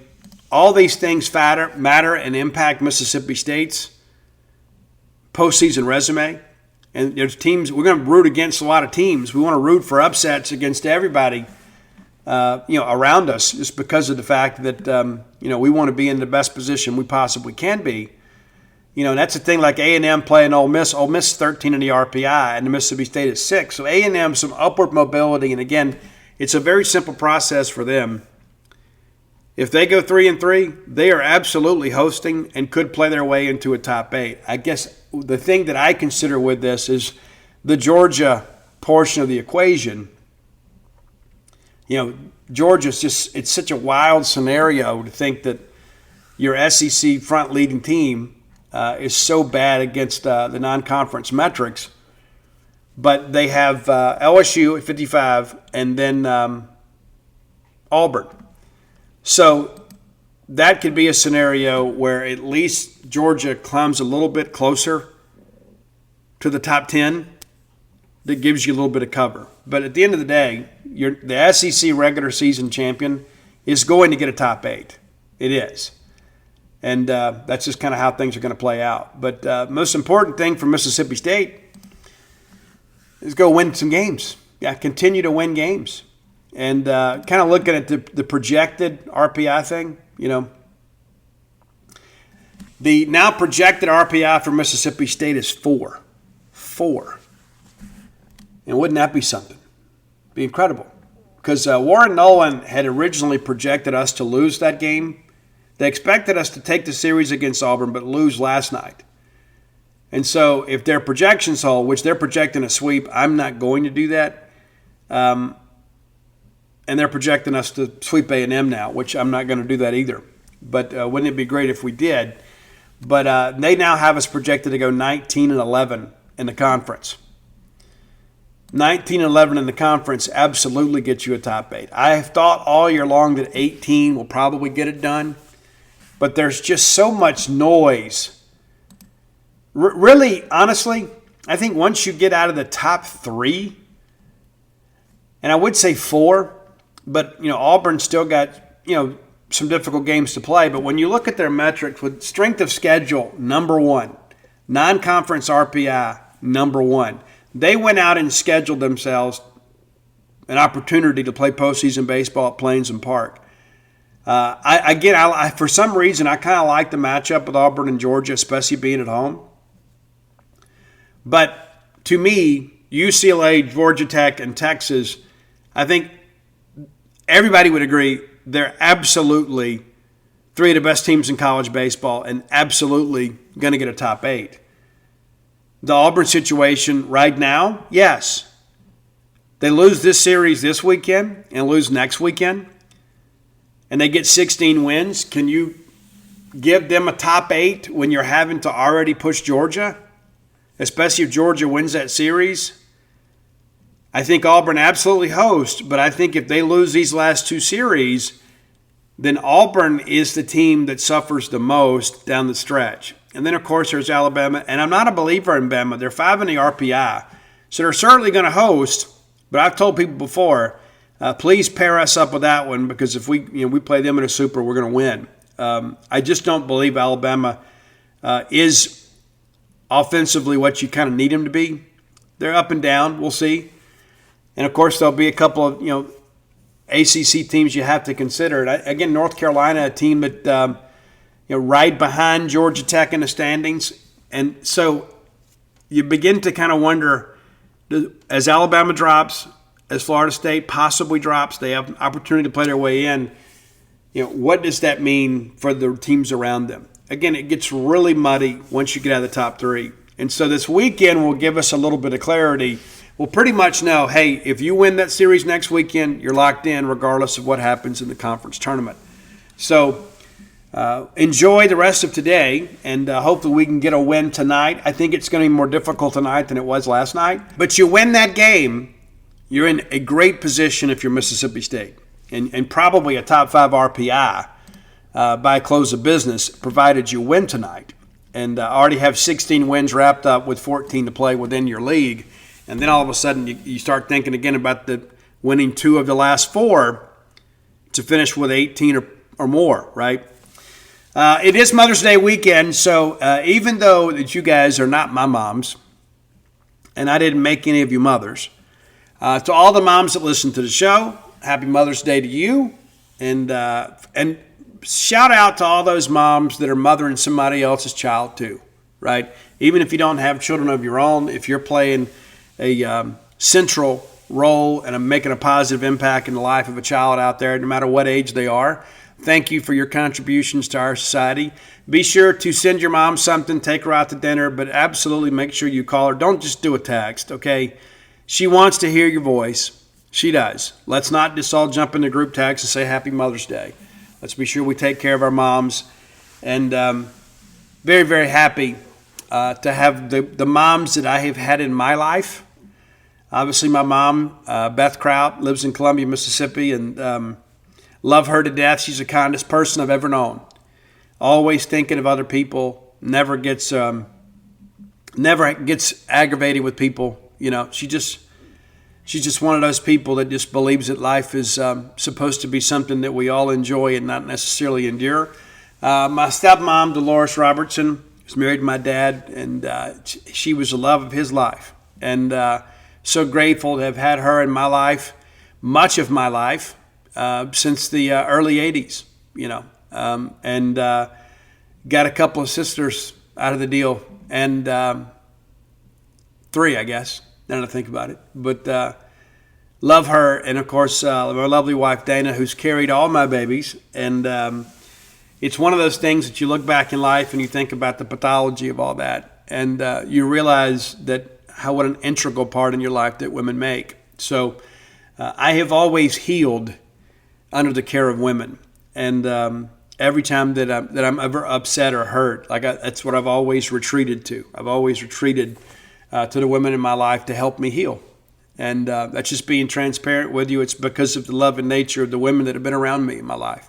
all these things matter and impact Mississippi State's postseason resume. And there's teams, we're going to root against a lot of teams. We want to root for upsets against everybody around us, just because of the fact that, we want to be in the best position we possibly can be. And that's the thing, like A&M playing Ole Miss. Ole Miss is 13 in the RPI, and the Mississippi State is 6. So A&M, some upward mobility. And again, it's a very simple process for them. If they go 3-3, they are absolutely hosting and could play their way into a top 8. I guess the thing that I consider with this is the Georgia portion of the equation. Georgia's it's such a wild scenario to think that your SEC front leading team is so bad against the non-conference metrics. But they have LSU at 55 and then Auburn. So that could be a scenario where at least Georgia climbs a little bit closer to the top 10. That gives you a little bit of cover. But at the end of the day, the SEC regular season champion is going to get a top 8. It is. And that's just kind of how things are going to play out. But most important thing for Mississippi State is go win some games. Yeah, continue to win games. And kind of looking at the projected RPI thing, the now projected RPI for Mississippi State is 4. 4. And wouldn't that be something? Be incredible. Because Warren Nolan had originally projected us to lose that game. They expected us to take the series against Auburn, but lose last night. And so if their projections hold, which they're projecting a sweep, I'm not going to do that. And they're projecting us to sweep A&M now, which I'm not going to do that either. But wouldn't it be great if we did? But they now have us projected to go 19-11 in the conference. 19-11 in the conference absolutely gets you a top 8. I have thought all year long that 18 will probably get it done. But there's just so much noise. Really, honestly, I think once you get out of the top 3, and I would say 4, but Auburn still got some difficult games to play. But when you look at their metrics with strength of schedule, number 1, non-conference RPI, number 1, they went out and scheduled themselves an opportunity to play postseason baseball at Plains and Park. I for some reason, I kind of like the matchup with Auburn and Georgia, especially being at home. But to me, UCLA, Georgia Tech, and Texas, I think everybody would agree they're absolutely 3 of the best teams in college baseball and absolutely going to get a top 8. The Auburn situation right now, yes. They lose this series this weekend and lose next weekend, and they get 16 wins. Can you give them a top 8 when you're having to already push Georgia, especially if Georgia wins that series? I think Auburn absolutely hosts, but I think if they lose these last 2 series, then Auburn is the team that suffers the most down the stretch. And then, of course, there's Alabama. And I'm not a believer in Bama. They're 5 in the RPI. So they're certainly going to host. But I've told people before, please pair us up with that one, because if we play them in a super, we're going to win. I just don't believe Alabama is offensively what you kind of need them to be. They're up and down. We'll see. And, of course, there'll be a couple of, ACC teams you have to consider. And again, North Carolina, a team that right behind Georgia Tech in the standings. And so you begin to kind of wonder, as Alabama drops, as Florida State possibly drops, they have an opportunity to play their way in. What does that mean for the teams around them? Again, it gets really muddy once you get out of the top 3. And so this weekend will give us a little bit of clarity. We'll pretty much know, hey, if you win that series next weekend, you're locked in regardless of what happens in the conference tournament. So enjoy the rest of today, and hopefully we can get a win tonight. I think it's going to be more difficult tonight than it was last night. But you win that game, you're in a great position if you're Mississippi State, and probably a top 5 RPI by close of business, provided you win tonight. And already have 16 wins wrapped up with 14 to play within your league. And then all of a sudden you start thinking again about the winning 2 of the last 4 to finish with 18 or more, right? It is Mother's Day weekend, so even though that you guys are not my moms, and I didn't make any of you mothers, to all the moms that listen to the show, happy Mother's Day to you, and shout out to all those moms that are mothering somebody else's child too, right? Even if you don't have children of your own, if you're playing a central role and making a positive impact in the life of a child out there, no matter what age they are, thank you for your contributions to our society. Be sure to send your mom something, take her out to dinner, but absolutely make sure you call her. Don't just do a text, okay? She wants to hear your voice. She does. Let's not just all jump into group text and say Happy Mother's Day. Let's be sure we take care of our moms. And very, very happy to have the moms that I have had in my life. Obviously, my mom, Beth Kraut, lives in Columbia, Mississippi, and love her to death. She's the kindest person I've ever known. Always thinking of other people. Never gets aggravated with people. You know, she's just one of those people that just believes that life is supposed to be something that we all enjoy and not necessarily endure. My stepmom, Dolores Robertson, was married to my dad, and she was the love of his life. And so grateful to have had her in my life, much of my life, since the early 80s, you know. And got a couple of sisters out of the deal, and 3, I guess, now that I think about it. But love her, and of course, my lovely wife, Dana, who's carried all my babies. And it's one of those things that you look back in life and you think about the pathology of all that, and you realize that what an integral part in your life that women make. So I have always healed under the care of women, and every time that I'm ever upset or hurt, that's what I've always retreated to. I've always retreated to the women in my life to help me heal. And that's just being transparent with you. It's because of the love and nature of the women that have been around me in my life.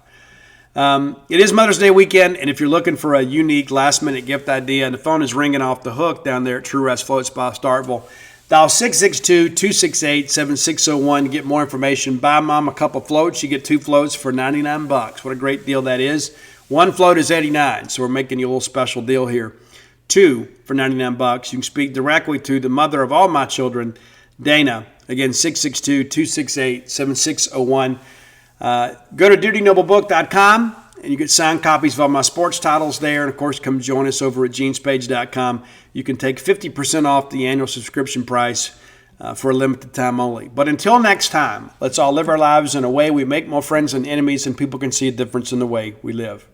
It is Mother's Day weekend, and if you're looking for a unique last-minute gift idea, and the phone is ringing off the hook down there at True Rest Float Spa Starkville, dial 662-268-7601 to get more information. Buy Mom a couple floats. You get 2 floats for $99. What a great deal that is. 1 float is $89, so we're making you a little special deal here. 2 for $99. You can speak directly to the mother of all my children, Dana. Again, 662-268-7601. Go to DutyNobleBook.com, and you get signed copies of all my sports titles there. And, of course, come join us over at GeneSpage.com. You can take 50% off the annual subscription price for a limited time only. But until next time, let's all live our lives in a way we make more friends than enemies, and people can see a difference in the way we live.